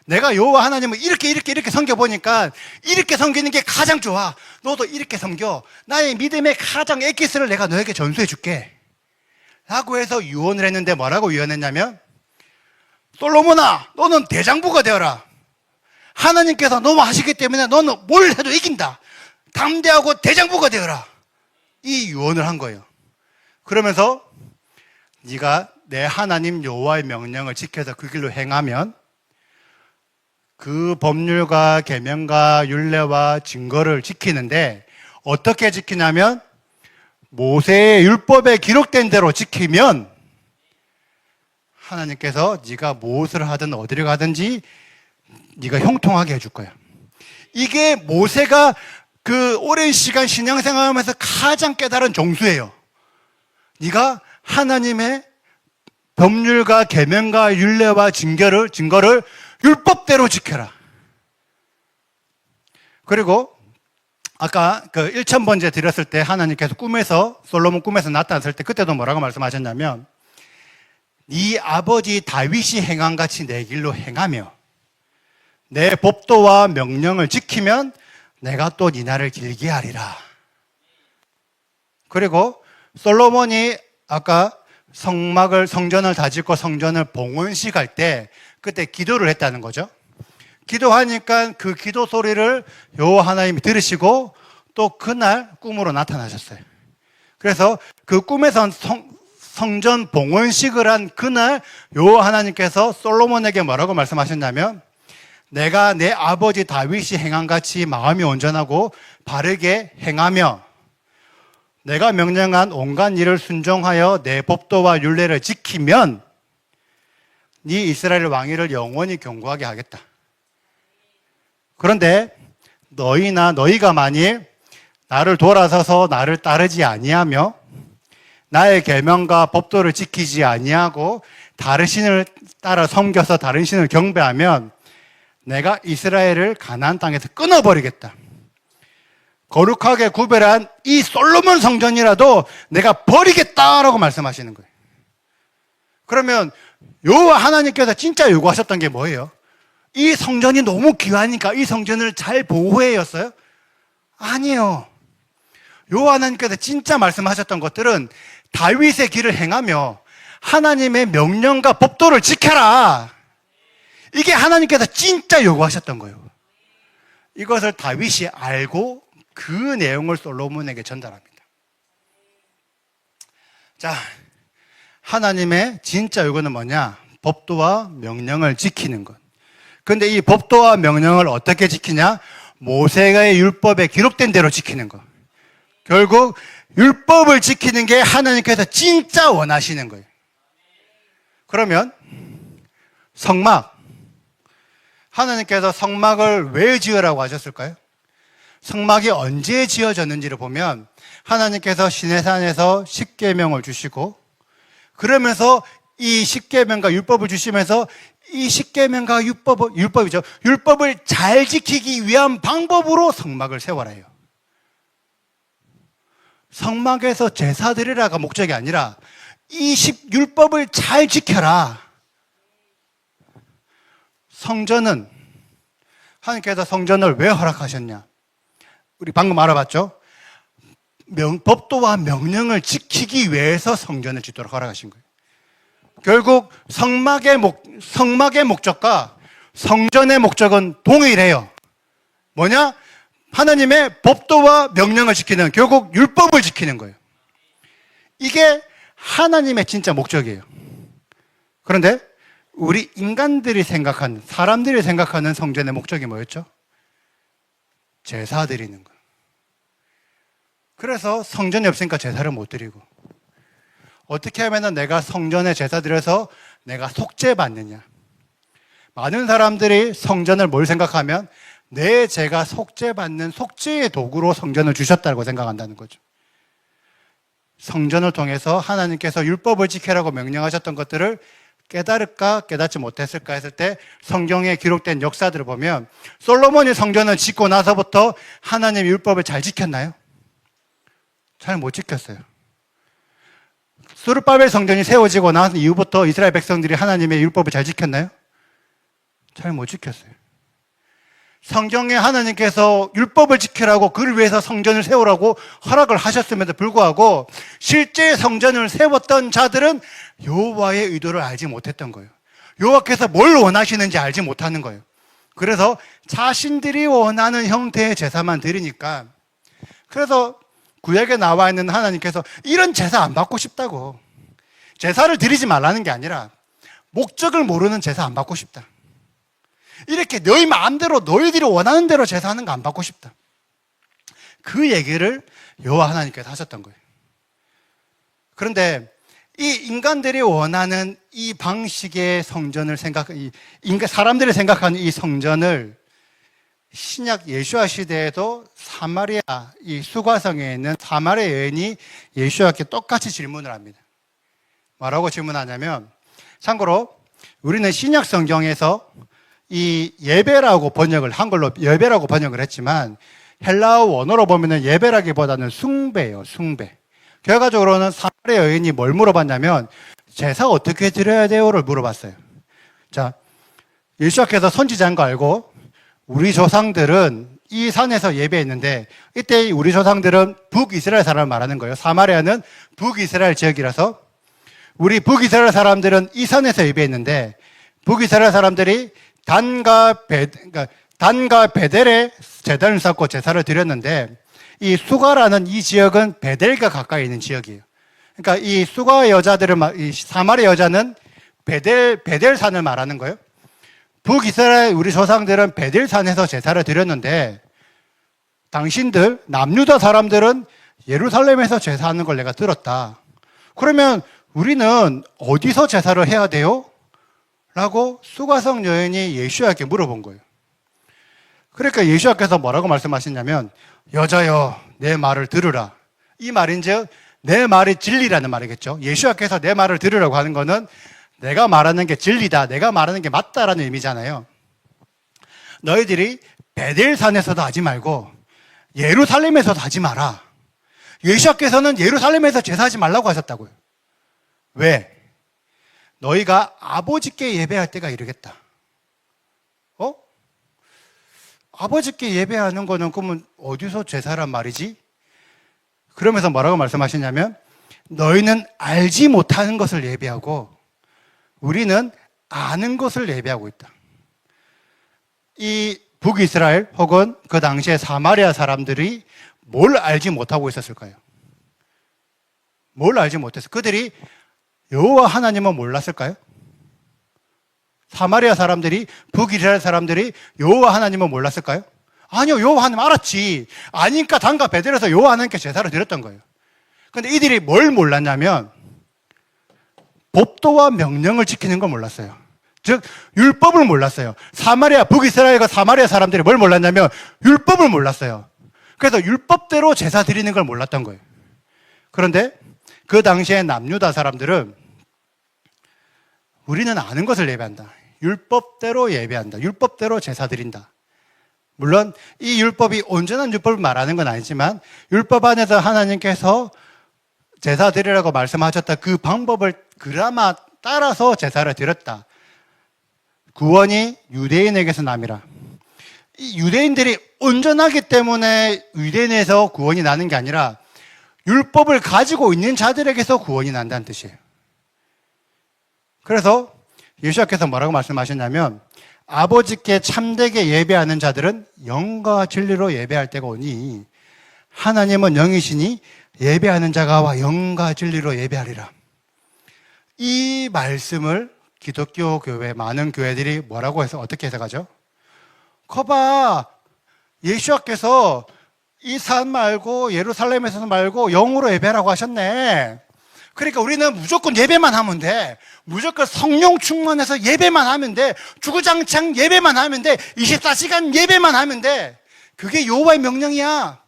S1: 내가 여호와 하나님을 이렇게 섬겨보니까 이렇게 섬기는 게 가장 좋아. 너도 이렇게 섬겨. 나의 믿음의 가장 엑기스를 내가 너에게 전수해 줄게 라고 해서 유언을 했는데, 뭐라고 유언했냐면, 솔로몬아, 너는 대장부가 되어라. 하나님께서 너무 하시기 때문에 너는 뭘 해도 이긴다. 담대하고 대장부가 되어라. 이 유언을 한 거예요. 그러면서 네가 내 하나님 여호와의 명령을 지켜서 그 길로 행하면 그 법률과 계명과 율례와 증거를 지키는데, 어떻게 지키냐면 모세의 율법에 기록된 대로 지키면 하나님께서 네가 무엇을 하든 어디를 가든지 네가 형통하게 해줄 거야. 이게 모세가 그 오랜 시간 신앙생활하면서 가장 깨달은 정수예요. 네가 하나님의 법률과 계명과 율례와 증거를 율법대로 지켜라. 그리고 아까 그 1000번째 드렸을 때 하나님께서 솔로몬 꿈에서 나타났을 때 그때도 뭐라고 말씀하셨냐면, 네 아버지 다윗이 행한 같이 내 길로 행하며 내 법도와 명령을 지키면 내가 또 네 날을 길게 하리라. 그리고 솔로몬이 아까 성전을 다 짓고 성전을 봉헌식 할 때 그때 기도를 했다는 거죠. 기도하니까 그 기도 소리를 여호와 하나님이 들으시고 또 그날 꿈으로 나타나셨어요. 그래서 그 꿈에서 성전 봉헌식을 한 그날 여호와 하나님께서 솔로몬에게 뭐라고 말씀하셨냐면, 내가 내 아버지 다윗이 행한 같이 마음이 온전하고 바르게 행하며 내가 명령한 온갖 일을 순종하여 내 법도와 율례를 지키면 네 이스라엘 왕위를 영원히 견고하게 하겠다. 그런데 너희가 만일 나를 돌아서서 나를 따르지 아니하며 나의 계명과 법도를 지키지 아니하고 다른 신을 따라 섬겨서 다른 신을 경배하면 내가 이스라엘을 가나안 땅에서 끊어버리겠다. 거룩하게 구별한 이 솔로몬 성전이라도 내가 버리겠다라고 말씀하시는 거예요. 그러면 여호와 하나님께서 진짜 요구하셨던 게 뭐예요? 이 성전이 너무 귀하니까 이 성전을 잘 보호해였어요? 아니에요. 여호와 하나님께서 진짜 말씀하셨던 것들은 다윗의 길을 행하며 하나님의 명령과 법도를 지켜라. 이게 하나님께서 진짜 요구하셨던 거예요. 이것을 다윗이 알고 그 내용을 솔로몬에게 전달합니다. 자, 하나님의 진짜 요구는 뭐냐? 법도와 명령을 지키는 것. 근데 이 법도와 명령을 어떻게 지키냐? 모세의 율법에 기록된 대로 지키는 것. 결국 율법을 지키는 게 하나님께서 진짜 원하시는 거예요. 그러면 성막, 하나님께서 성막을 왜 지으라고 하셨을까요? 성막이 언제 지어졌는지를 보면 하나님께서 시내산에서 십계명을 주시고 그러면서 이 십계명과 율법을 주시면서 이 십계명과 율법을 잘 지키기 위한 방법으로 성막을 세워라 해요. 성막에서 제사 드리라가 목적이 아니라 이 율법을 잘 지켜라. 성전은 하나님께서 성전을 왜 허락하셨냐? 우리 방금 알아봤죠? 법도와 명령을 지키기 위해서 성전을 짓도록 허락하신 거예요. 결국 성막의 목적과 성전의 목적은 동일해요. 뭐냐? 하나님의 법도와 명령을 지키는, 결국 율법을 지키는 거예요. 이게 하나님의 진짜 목적이에요. 그런데 우리 인간들이 생각하는, 사람들이 생각하는 성전의 목적이 뭐였죠? 제사 드리는 거. 그래서 성전이 없으니까 제사를 못 드리고, 어떻게 하면 내가 성전에 제사 드려서 내가 속죄 받느냐. 많은 사람들이 성전을 뭘 생각하면 내 죄가 속죄 받는 속죄의 도구로 성전을 주셨다고 생각한다는 거죠. 성전을 통해서 하나님께서 율법을 지키라고 명령하셨던 것들을 깨달을까 깨닫지 못했을까 했을 때 성경에 기록된 역사들을 보면 솔로몬이 성전을 짓고 나서부터 하나님 율법을 잘 지켰나요? 잘 못 지켰어요. 스룹바벨 성전이 세워지고 난 이후부터 이스라엘 백성들이 하나님의 율법을 잘 지켰나요? 잘 못 지켰어요. 성경에 하나님께서 율법을 지키라고 그를 위해서 성전을 세우라고 허락을 하셨음에도 불구하고 실제 성전을 세웠던 자들은 여호와의 의도를 알지 못했던 거예요. 여호와께서 뭘 원하시는지 알지 못하는 거예요. 그래서 자신들이 원하는 형태의 제사만 드리니까, 그래서 구약에 나와 있는 하나님께서 이런 제사 안 받고 싶다고, 제사를 드리지 말라는 게 아니라 목적을 모르는 제사 안 받고 싶다, 이렇게 너희 마음대로 너희들이 원하는 대로 제사하는 거 안 받고 싶다, 그 얘기를 여호와 하나님께서 하셨던 거예요. 그런데 이 인간들이 원하는 이 방식의 성전을 사람들이 생각하는 이 성전을 신약 예수와 시대에도 사마리아, 이 수가성에 있는 사마리아 여인이 예수와께 똑같이 질문을 합니다. 뭐라고 질문하냐면, 참고로 우리는 신약 성경에서 이 예배라고 번역을, 한글로 예배라고 번역을 했지만 헬라어 원어로 보면은 예배라기보다는 숭배예요, 숭배. 결과적으로는 사마리아 여인이 뭘 물어봤냐면 제사 어떻게 드려야 돼요를 물어봤어요. 자, 예수께서 선지자인 거 알고 우리 조상들은 이 산에서 예배했는데, 이때 우리 조상들은 북이스라엘 사람을 말하는 거예요. 사마리아는 북이스라엘 지역이라서 우리 북이스라엘 사람들은 이 산에서 예배했는데, 북이스라엘 사람들이 단과 베델에 제단을 쌓고 제사를 드렸는데, 이 수가라는 이 지역은 베델과 가까이 있는 지역이에요. 그러니까 이 수가 여자들을, 이 사마리아 여자는 베델산을 말하는 거예요. 북이스라엘 우리 조상들은 베델산에서 제사를 드렸는데, 당신들 남유다 사람들은 예루살렘에서 제사하는 걸 내가 들었다. 그러면 우리는 어디서 제사를 해야 돼요? 라고 수가성 여인이 예수야께 물어본 거예요. 그러니까 예수야께서 뭐라고 말씀하시냐면, 여자여 내 말을 들으라. 이 말인즉 내 말이 진리라는 말이겠죠. 예수야께서 내 말을 들으라고 하는 거는 내가 말하는 게 진리다, 내가 말하는 게 맞다라는 의미잖아요. 너희들이 베델산에서도 하지 말고 예루살렘에서도 하지 마라. 예수께서는 예루살렘에서 제사하지 말라고 하셨다고요. 왜? 너희가 아버지께 예배할 때가 이르겠다. 아버지께 예배하는 거는 그러면 어디서 제사란 말이지? 그러면서 뭐라고 말씀하시냐면, 너희는 알지 못하는 것을 예배하고 우리는 아는 것을 예배하고 있다. 이 북이스라엘 혹은 그 당시에 사마리아 사람들이 뭘 알지 못하고 있었을까요? 뭘 알지 못했어요? 그들이 여호와 하나님은 몰랐을까요? 사마리아 사람들이, 북이스라엘 사람들이 여호와 하나님은 몰랐을까요? 아니요, 여호와 하나님 알았지. 아니까 단과 베델에서 여호와 하나님께 제사를 드렸던 거예요. 그런데 이들이 뭘 몰랐냐면 법도와 명령을 지키는 걸 몰랐어요. 즉 율법을 몰랐어요. 북이스라엘과 사마리아 사람들이 뭘 몰랐냐면 율법을 몰랐어요. 그래서 율법대로 제사 드리는 걸 몰랐던 거예요. 그런데 그 당시에 남유다 사람들은 우리는 아는 것을 예배한다. 율법대로 예배한다. 율법대로 제사 드린다. 물론 이 율법이 온전한 율법을 말하는 건 아니지만 율법 안에서 하나님께서 제사 드리라고 말씀하셨다. 그 방법을 그나마 따라서 제사를 드렸다. 구원이 유대인에게서 남이라. 이 유대인들이 온전하기 때문에 유대인에서 구원이 나는 게 아니라 율법을 가지고 있는 자들에게서 구원이 난다는 뜻이에요. 그래서 예수께서 뭐라고 말씀하셨냐면, 아버지께 참되게 예배하는 자들은 영과 진리로 예배할 때가 오니 하나님은 영이시니 예배하는 자가 영과 진리로 예배하리라. 이 말씀을 기독교 교회, 많은 교회들이 뭐라고 해서 어떻게 해석하죠? 거봐, 예수께서 이 산 말고 예루살렘에서 말고 영으로 예배하라고 하셨네. 그러니까 우리는 무조건 예배만 하면 돼. 무조건 성령 충만해서 예배만 하면 돼. 주구장창 예배만 하면 돼. 24시간 예배만 하면 돼. 그게 여호와의 명령이야.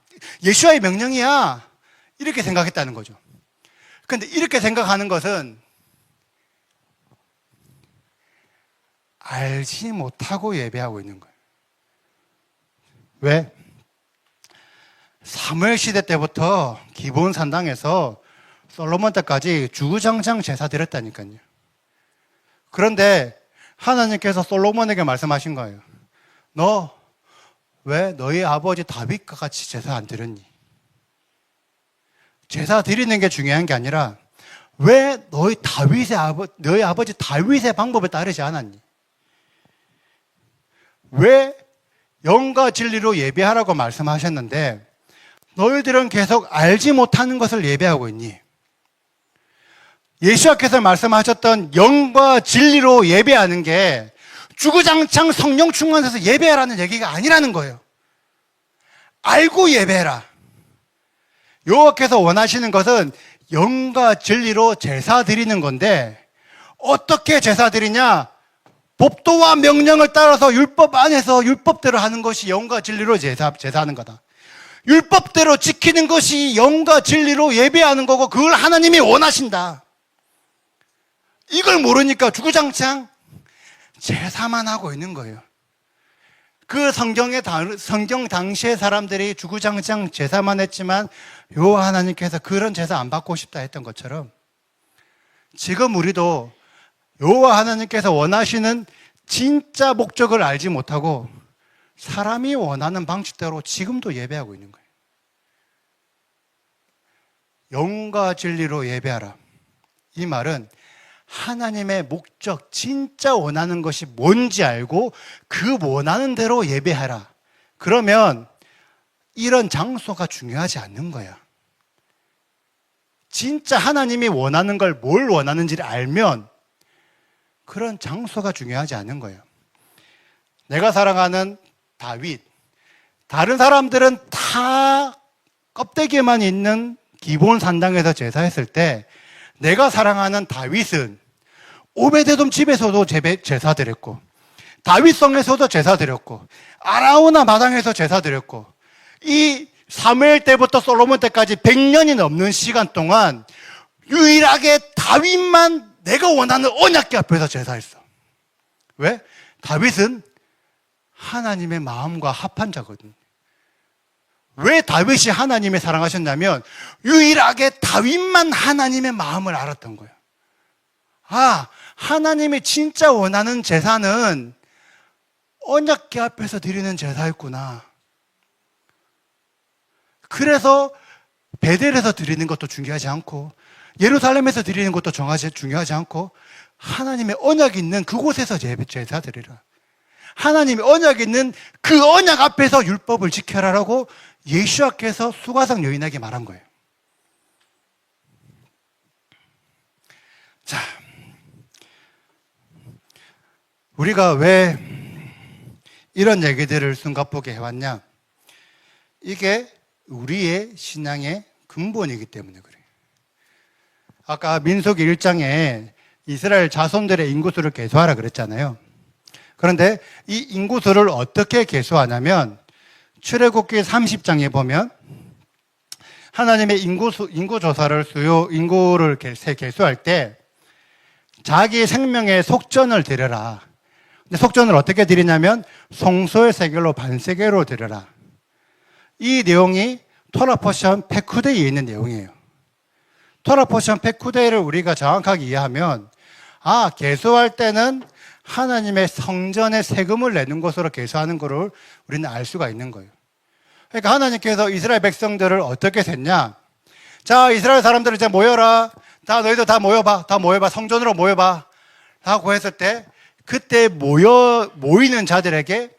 S1: 예수와의 명령이야. 이렇게 생각했다는 거죠. 그런데 이렇게 생각하는 것은 알지 못하고 예배하고 있는 거예요. 왜? 사무엘 시대 때부터 기브온 산당에서 솔로몬 때까지 주구장창 제사 드렸다니까요. 그런데 하나님께서 솔로몬에게 말씀하신 거예요. 너 왜 너희 아버지 다윗과 같이 제사 안 드렸니? 제사 드리는 게 중요한 게 아니라 왜 너희 아버지 다윗의 방법을 따르지 않았니? 왜 영과 진리로 예배하라고 말씀하셨는데 너희들은 계속 알지 못하는 것을 예배하고 있니? 예수께서 말씀하셨던 영과 진리로 예배하는 게 주구장창 성령 충만해서 예배하라는 얘기가 아니라는 거예요. 알고 예배해라. 여호와께서 원하시는 것은 영과 진리로 제사 드리는 건데 어떻게 제사 드리냐? 법도와 명령을 따라서 율법 안에서 율법대로 하는 것이 영과 진리로 제사하는 거다. 율법대로 지키는 것이 영과 진리로 예배하는 거고 그걸 하나님이 원하신다. 이걸 모르니까 주구장창 제사만 하고 있는 거예요. 그 성경 당시의 사람들이 주구장창 제사만 했지만 여호와 하나님께서 그런 제사 안 받고 싶다 했던 것처럼 지금 우리도 여호와 하나님께서 원하시는 진짜 목적을 알지 못하고 사람이 원하는 방식대로 지금도 예배하고 있는 거예요. 영과 진리로 예배하라. 이 말은 하나님의 목적, 진짜 원하는 것이 뭔지 알고 그 원하는 대로 예배하라. 그러면 이런 장소가 중요하지 않는 거야. 진짜 하나님이 원하는 걸 뭘 원하는지를 알면 그런 장소가 중요하지 않은 거예요. 내가 사랑하는 다윗, 다른 사람들은 다 껍데기에만 있는 기본 산당에서 제사했을 때 내가 사랑하는 다윗은 오베데돔 집에서도 제사 드렸고 다윗성에서도 제사 드렸고 아라우나 마당에서 제사 드렸고 이 사무엘 때부터 솔로몬 때까지 100년이 넘는 시간 동안 유일하게 다윗만 내가 원하는 언약궤 앞에서 제사했어. 왜? 다윗은 하나님의 마음과 합한 자거든. 왜 다윗이 하나님을 사랑하셨냐면 유일하게 다윗만 하나님의 마음을 알았던 거예요. 아, 하나님이 진짜 원하는 제사는 언약궤 앞에서 드리는 제사였구나. 그래서 베델에서 드리는 것도 중요하지 않고 예루살렘에서 드리는 것도 중요하지 않고 하나님의 언약이 있는 그곳에서 제사 드리라. 하나님의 언약이 있는 그 언약 앞에서 율법을 지켜라라고 예수와께서 수가성 여인에게 말한 거예요. 자, 우리가 왜 이런 얘기들을 숨가쁘게 해왔냐? 이게 우리의 신앙의 근본이기 때문에 그래요. 아까 민수기 1장에 이스라엘 자손들의 인구수를 계수하라 그랬잖아요. 그런데 이 인구수를 어떻게 계수하냐면 출애굽기 30장에 보면 하나님의 인구조사를 인구를 계수할 때 자기 생명의 속전을 드려라. 근데 속전을 어떻게 드리냐면 송소의 세겔로 반세겔로 드려라. 이 내용이 토라 포션 페쿠데에 있는 내용이에요. 토라 포션 페쿠데를 우리가 정확하게 이해하면 계수할 때는 하나님의 성전에 세금을 내는 것으로 계수하는 것을 우리는 알 수가 있는 거예요. 그러니까 하나님께서 이스라엘 백성들을 어떻게 셌냐? 자, 이스라엘 사람들 이제 모여라. 너희들 다 모여봐. 성전으로 모여봐. 라고 했을 때 그때 모이는 자들에게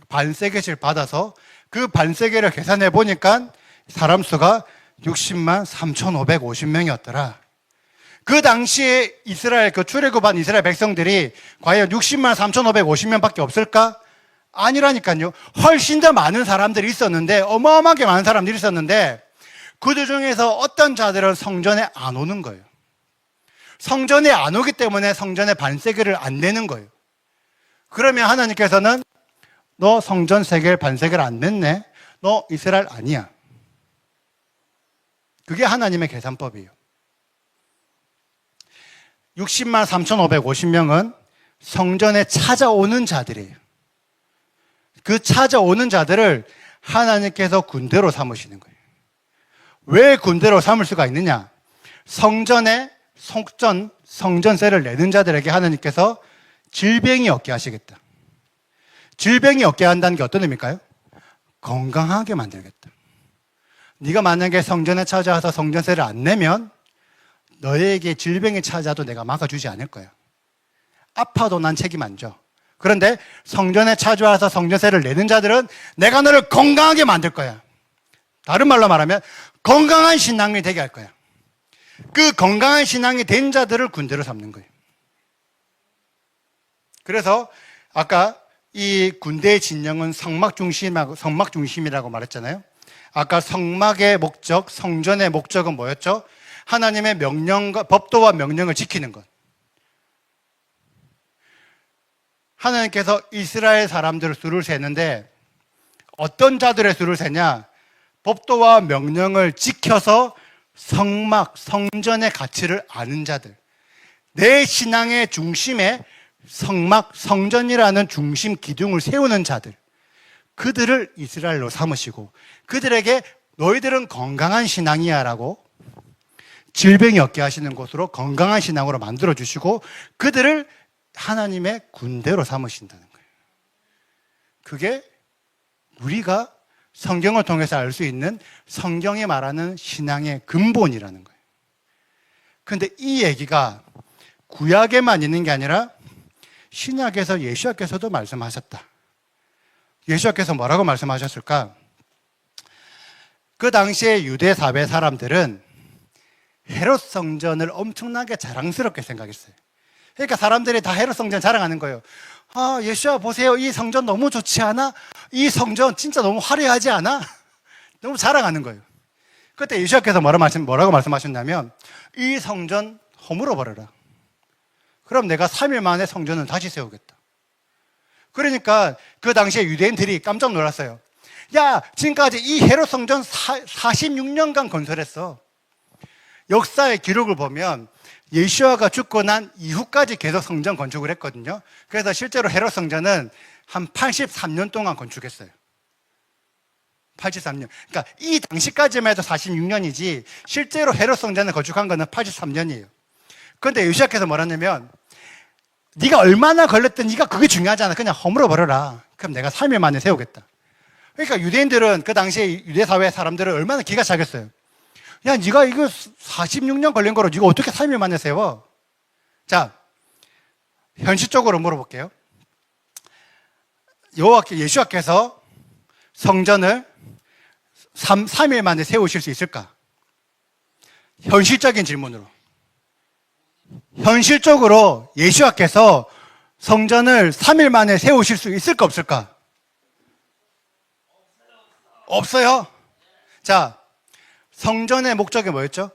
S1: 반세겔을 받아서 그 반세겔을 계산해 보니까 사람 수가 60만 3,550명이었더라. 그 당시에 이스라엘 출애굽한 이스라엘 백성들이 과연 60만 3,550명밖에 없을까? 아니라니까요. 훨씬 더 많은 사람들이 있었는데 어마어마하게 많은 사람들이 있었는데 그들 중에서 어떤 자들은 성전에 안 오는 거예요. 성전에 안 오기 때문에 성전에 반세겔을 안 내는 거예요. 그러면 하나님께서는 너 성전 세겔 반세겔 안 냈네? 너 이스라엘 아니야. 그게 하나님의 계산법이에요. 60만 3,550명은 성전에 찾아오는 자들이에요. 그 찾아오는 자들을 하나님께서 군대로 삼으시는 거예요. 왜 군대로 삼을 수가 있느냐? 성전에 성전세를 내는 자들에게 하나님께서 질병이 없게 하시겠다. 질병이 없게 한다는 게 어떤 의미일까요? 건강하게 만들겠다. 네가 만약에 성전에 찾아와서 성전세를 안 내면 너에게 질병이 찾아도 내가 막아주지 않을 거야. 아파도 난 책임 안 져. 그런데 성전에 찾아와서 성전세를 내는 자들은 내가 너를 건강하게 만들 거야. 다른 말로 말하면 건강한 신앙이 되게 할 거야. 그 건강한 신앙이 된 자들을 군대로 삼는 거예요. 그래서 아까 이 군대의 진영은 성막 중심이라고 말했잖아요. 아까 성막의 목적, 성전의 목적은 뭐였죠? 하나님의 명령과 법도와 명령을 지키는 것. 하나님께서 이스라엘 사람들의 수를 세는데 어떤 자들의 수를 세냐? 법도와 명령을 지켜서 성막, 성전의 가치를 아는 자들. 내 신앙의 중심에 성막, 성전이라는 중심 기둥을 세우는 자들. 그들을 이스라엘로 삼으시고 그들에게 너희들은 건강한 신앙이야 라고 질병이 없게 하시는 곳으로 건강한 신앙으로 만들어주시고 그들을 하나님의 군대로 삼으신다는 거예요. 그게 우리가 성경을 통해서 알 수 있는 성경이 말하는 신앙의 근본이라는 거예요. 그런데 이 얘기가 구약에만 있는 게 아니라 신약에서 예수께서도 말씀하셨다. 예수께서 뭐라고 말씀하셨을까? 그 당시에 유대 사회 사람들은 헤롯 성전을 엄청나게 자랑스럽게 생각했어요. 그러니까 사람들이 다 헤롯 성전 자랑하는 거예요. 예수야 보세요. 이 성전 너무 좋지 않아? 이 성전 진짜 너무 화려하지 않아? 너무 자랑하는 거예요. 그때 예수님께서 뭐라고 말씀하셨냐면 이 성전 허물어 버려라. 그럼 내가 3일 만에 성전을 다시 세우겠다. 그러니까 그 당시에 유대인들이 깜짝 놀랐어요. 야, 지금까지 이 헤롯 성전 46년간 건설했어. 역사의 기록을 보면 예수아가 죽고 난 이후까지 계속 성전 건축을 했거든요. 그래서 실제로 헤롯 성전은 한 83년 동안 건축했어요. 83년. 그러니까 이 당시까지만 해도 46년이지 실제로 헤롯 성전을 건축한 거는 83년이에요. 그런데 예수아께서 뭐라냐면 네가 얼마나 걸렸든 네가 그게 중요하잖아. 그냥 허물어 버려라. 그럼 내가 3일 만에 세우겠다. 그러니까 유대인들은 그 당시에 유대 사회 사람들은 얼마나 기가 차겠어요. 야, 네가 이거 46년 걸린 거로 네가 어떻게 3일 만에 세워? 자, 현실적으로 물어볼게요. 예수께서 성전을 3일 만에 세우실 수 있을까? 현실적인 질문으로. 현실적으로 예수께서 성전을 3일 만에 세우실 수 있을까 없을까? 없어요. 자, 성전의 목적이 뭐였죠?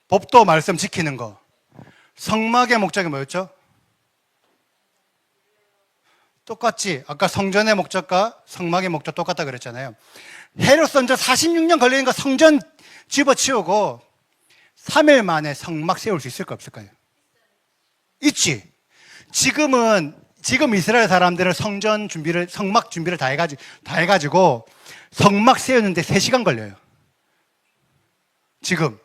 S1: 법도 말씀 지키는 거. 성막의 목적이 뭐였죠? 똑같지. 아까 성전의 목적과 성막의 목적 똑같다 그랬잖아요. 헤롯 성전 46년 걸리는 거 성전 집어치우고 3일 만에 성막 세울 수 있을까 없을까요? 있지. 지금 이스라엘 사람들은 성막 준비를 다 해가지고 성막 세우는데 3시간 걸려요. 지금.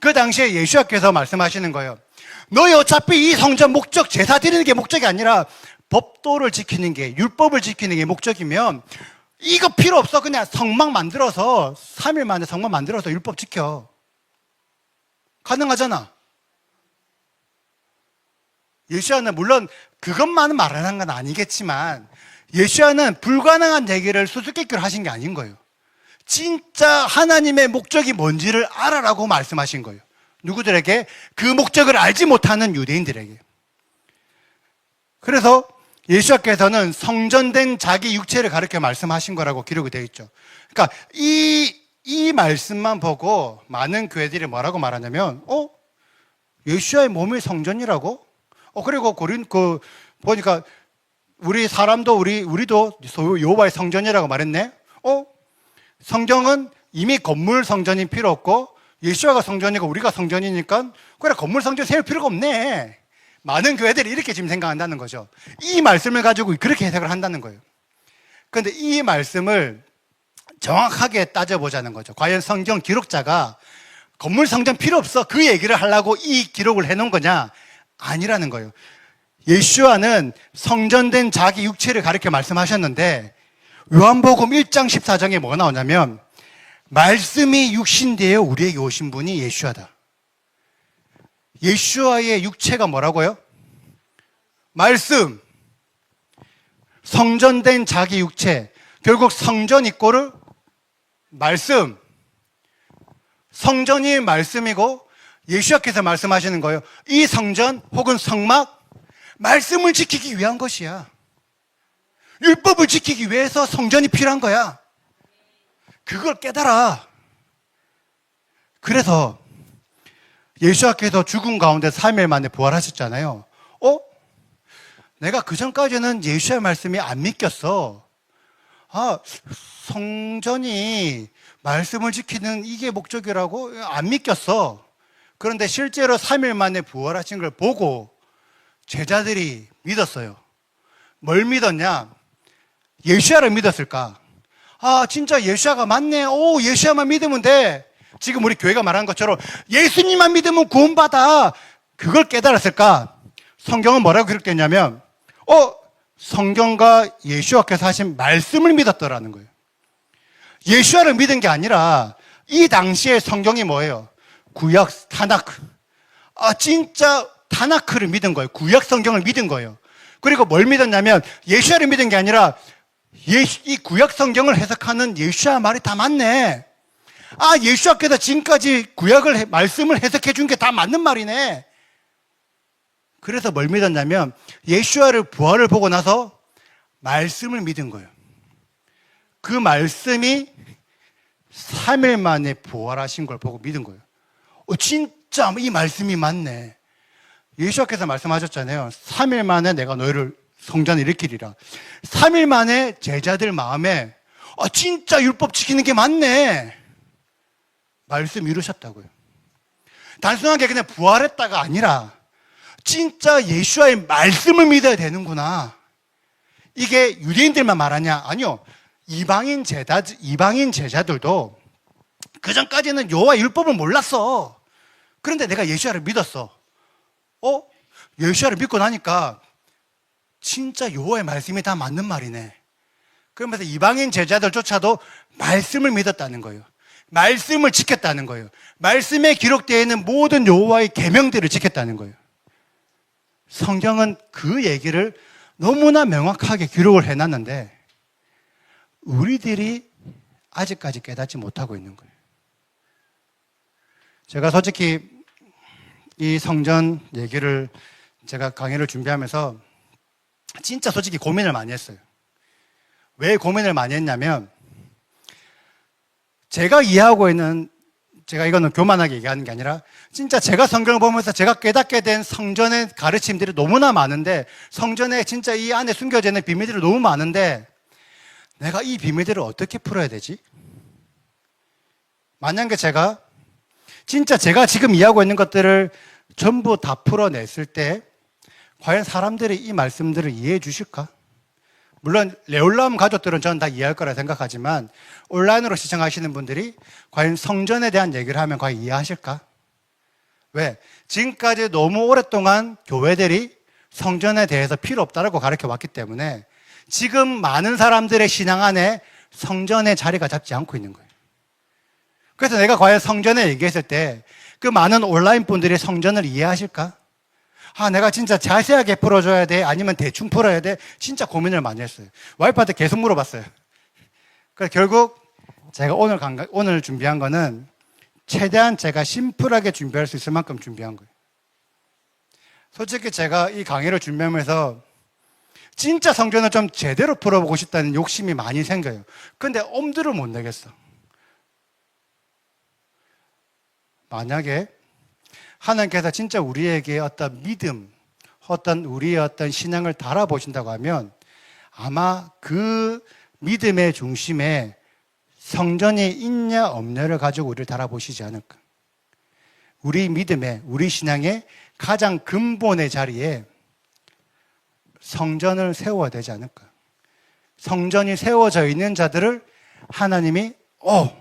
S1: 그 당시에 예수께서 말씀하시는 거예요. 너희 어차피 이 성전 목적, 제사 드리는 게 목적이 아니라 법도를 지키는 게, 율법을 지키는 게 목적이면 이거 필요 없어. 그냥 성막 만들어서 3일 만에 성막 만들어서 율법 지켜. 가능하잖아. 예수야는 물론 그것만은 말하는 건 아니겠지만 예수야는 불가능한 얘기를 수수께끼로 하신 게 아닌 거예요. 진짜 하나님의 목적이 뭔지를 알아라고 말씀하신 거예요. 누구들에게? 그 목적을 알지 못하는 유대인들에게. 그래서 예수께서는 성전된 자기 육체를 가르쳐 말씀하신 거라고 기록이 되어 있죠. 그러니까 이 말씀만 보고 많은 교회들이 뭐라고 말하냐면 예수의 몸이 성전이라고? 그리고 보니까 우리 사람도 우리도 여호와의 성전이라고 말했네. 성경은 이미 건물 성전이 필요 없고 예수가 성전이고 우리가 성전이니까 그래 건물 성전 세울 필요가 없네. 많은 교회들이 이렇게 지금 생각한다는 거죠. 이 말씀을 가지고 그렇게 해석을 한다는 거예요. 그런데 이 말씀을 정확하게 따져보자는 거죠. 과연 성경 기록자가 건물 성전 필요 없어 그 얘기를 하려고 이 기록을 해놓은 거냐? 아니라는 거예요. 예수와는 성전된 자기 육체를 가리켜 말씀하셨는데 요한복음 1장 14장에 뭐가 나오냐면 말씀이 육신되어 우리에게 오신 분이 예수와다. 예수와의 육체가 뭐라고요? 말씀. 성전된 자기 육체. 결국 성전 이꼬르 말씀. 성전이 말씀이고 예수께서 말씀하시는 거예요. 이 성전 혹은 성막 말씀을 지키기 위한 것이야. 율법을 지키기 위해서 성전이 필요한 거야. 그걸 깨달아. 그래서 예수께서 죽음 가운데 3일 만에 부활하셨잖아요. 내가 그전까지는 예수의 말씀이 안 믿겼어. 성전이 말씀을 지키는 이게 목적이라고 안 믿겼어. 그런데 실제로 3일 만에 부활하신 걸 보고 제자들이 믿었어요. 뭘 믿었냐? 예수야를 믿었을까? 진짜 예수야가 맞네. 예수야만 믿으면 돼. 지금 우리 교회가 말한 것처럼 예수님만 믿으면 구원받아. 그걸 깨달았을까? 성경은 뭐라고 기록됐냐면 성경과 예수와께서 하신 말씀을 믿었더라는 거예요. 예수야를 믿은 게 아니라 이 당시에 성경이 뭐예요? 구약 타나크. 진짜 타나크를 믿은 거예요. 구약 성경을 믿은 거예요. 그리고 뭘 믿었냐면 예수야를 믿은 게 아니라 이 구약 성경을 해석하는 예수야 말이 다 맞네. 예수께서 지금까지 말씀을 해석해 준 게 다 맞는 말이네. 그래서 뭘 믿었냐면 예수와를 부활을 보고 나서 말씀을 믿은 거예요. 그 말씀이 3일 만에 부활하신 걸 보고 믿은 거예요. 진짜 이 말씀이 맞네. 예수께서 말씀하셨잖아요. 3일 만에 내가 너희를 성전을 일으키리라. 3일 만에 제자들 마음에 진짜 율법 지키는 게 맞네. 말씀 이루셨다고요. 단순하게 그냥 부활했다가 아니라 진짜 예수와의 말씀을 믿어야 되는구나. 이게 유대인들만 말하냐? 아니요. 이방인 제자들도 그 전까지는 여호와 율법을 몰랐어. 그런데 내가 예수와를 믿었어. 예수와를 믿고 나니까 진짜 여호와의 말씀이 다 맞는 말이네. 그러면서 이방인 제자들조차도 말씀을 믿었다는 거예요. 말씀을 지켰다는 거예요. 말씀에 기록되어 있는 모든 여호와의 계명들을 지켰다는 거예요. 성경은 그 얘기를 너무나 명확하게 기록을 해놨는데 우리들이 아직까지 깨닫지 못하고 있는 거예요. 제가 솔직히 이 성전 얘기를 제가 강의를 준비하면서 진짜 솔직히 고민을 많이 했어요. 왜 고민을 많이 했냐면 제가 이해하고 있는, 제가 이거는 교만하게 얘기하는 게 아니라 진짜 제가 성경을 보면서 제가 깨닫게 된 성전의 가르침들이 너무나 많은데, 성전에 진짜 이 안에 숨겨져 있는 비밀들이 너무 많은데 내가 이 비밀들을 어떻게 풀어야 되지? 만약에 제가 진짜 제가 지금 이해하고 있는 것들을 전부 다 풀어냈을 때 과연 사람들이 이 말씀들을 이해해 주실까? 물론 레올람 가족들은 저는 다 이해할 거라 생각하지만 온라인으로 시청하시는 분들이 과연 성전에 대한 얘기를 하면 과연 이해하실까? 왜? 지금까지 너무 오랫동안 교회들이 성전에 대해서 필요 없다라고 가르쳐 왔기 때문에 지금 많은 사람들의 신앙 안에 성전의 자리가 잡지 않고 있는 거예요. 그래서 내가 과연 성전에 얘기했을 때 그 많은 온라인 분들이 성전을 이해하실까? 내가 진짜 자세하게 풀어줘야 돼? 아니면 대충 풀어야 돼? 진짜 고민을 많이 했어요. 와이프한테 계속 물어봤어요. 그래서 결국 제가 오늘 준비한 거는 최대한 제가 심플하게 준비할 수 있을 만큼 준비한 거예요. 솔직히 제가 이 강의를 준비하면서 진짜 성전을 좀 제대로 풀어보고 싶다는 욕심이 많이 생겨요. 근데 엄두를 못 내겠어. 만약에 하나님께서 진짜 우리에게 어떤 믿음, 우리의 어떤 신앙을 달아보신다고 하면 아마 그 믿음의 중심에 성전이 있냐 없냐를 가지고 우리를 달아보시지 않을까. 우리 믿음의, 우리 신앙의 가장 근본의 자리에 성전을 세워야 되지 않을까. 성전이 세워져 있는 자들을 하나님이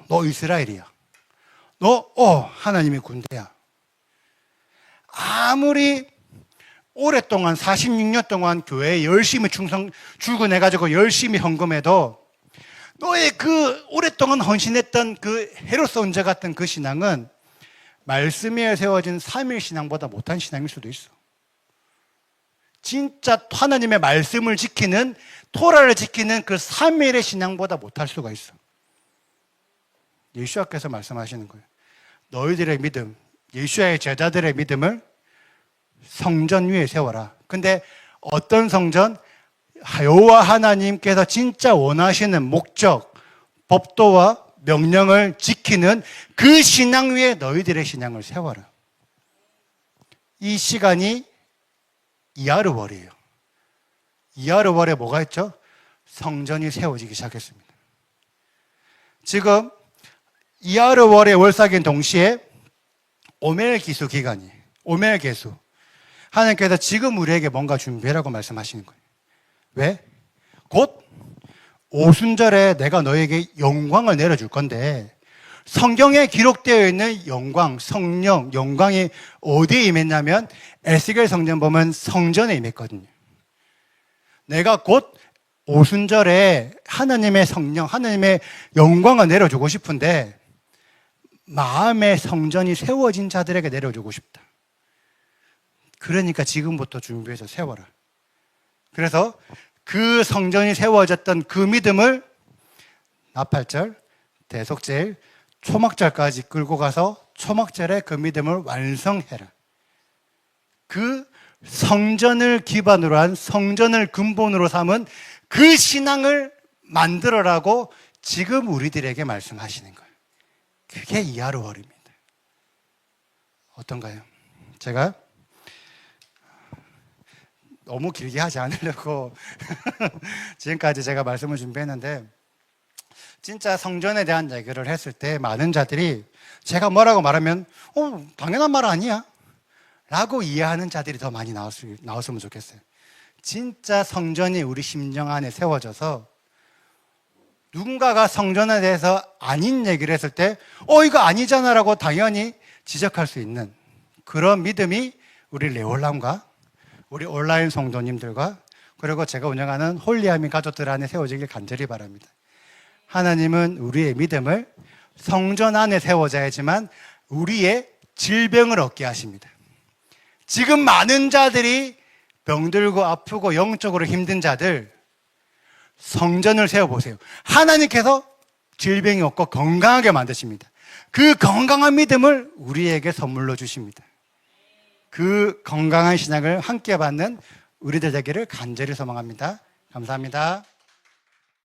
S1: 너 이스라엘이야. 너 하나님의 군대야. 아무리 오랫동안 46년 동안 교회에 열심히 출근해가지고 열심히 헌금해도 너의 그 오랫동안 헌신했던 그 헤로스 언제 같은 그 신앙은 말씀 위에 세워진 3일 신앙보다 못한 신앙일 수도 있어. 진짜 하나님의 말씀을 지키는, 토라를 지키는 그 3일의 신앙보다 못할 수가 있어. 예수님께서 말씀하시는 거예요. 너희들의 믿음, 예수의 제자들의 믿음을 성전 위에 세워라. 근데 어떤 성전? 여호와 하나님께서 진짜 원하시는 목적, 법도와 명령을 지키는 그 신앙 위에 너희들의 신앙을 세워라. 이 시간이 이하르월이에요. 이하르월에 뭐가 있죠? 성전이 세워지기 시작했습니다. 지금 이하르월의 월삭인 동시에 오멜기수 기간이에요. 오멜개수. 하나님께서 지금 우리에게 뭔가 준비하라고 말씀하시는 거예요. 왜? 곧 오순절에 내가 너에게 영광을 내려줄 건데, 성경에 기록되어 있는 영광, 성령, 영광이 어디에 임했냐면 에스겔 성전 보면 성전에 임했거든요. 내가 곧 오순절에 하나님의 성령, 하나님의 영광을 내려주고 싶은데 마음의 성전이 세워진 자들에게 내려주고 싶다. 그러니까 지금부터 준비해서 세워라. 그래서 그 성전이 세워졌던 그 믿음을 나팔절, 대속절, 초막절까지 끌고 가서 초막절에 그 믿음을 완성해라. 그 성전을 기반으로 한, 성전을 근본으로 삼은 그 신앙을 만들어라고 지금 우리들에게 말씀하시는 거예요. 그게 이하로 월입니다. 어떤가요? 제가 너무 길게 하지 않으려고 지금까지 제가 말씀을 준비했는데, 진짜 성전에 대한 얘기를 했을 때 많은 자들이 제가 뭐라고 말하면 당연한 말 아니야 라고 이해하는 자들이 더 많이 나왔으면 좋겠어요. 진짜 성전이 우리 심령 안에 세워져서 누군가가 성전에 대해서 아닌 얘기를 했을 때 이거 아니잖아 라고 당연히 지적할 수 있는 그런 믿음이 우리 레올람과 우리 온라인 성도님들과 그리고 제가 운영하는 홀리아민 가족들 안에 세워지길 간절히 바랍니다. 하나님은 우리의 믿음을 성전 안에 세워져야지만 우리의 질병을 얻게 하십니다. 지금 많은 자들이 병들고 아프고 영적으로 힘든 자들, 성전을 세워보세요. 하나님께서 질병이 없고 건강하게 만드십니다. 그 건강한 믿음을 우리에게 선물로 주십니다. 그 건강한 신앙을 함께 받는 우리들 되기를 간절히 소망합니다. 감사합니다.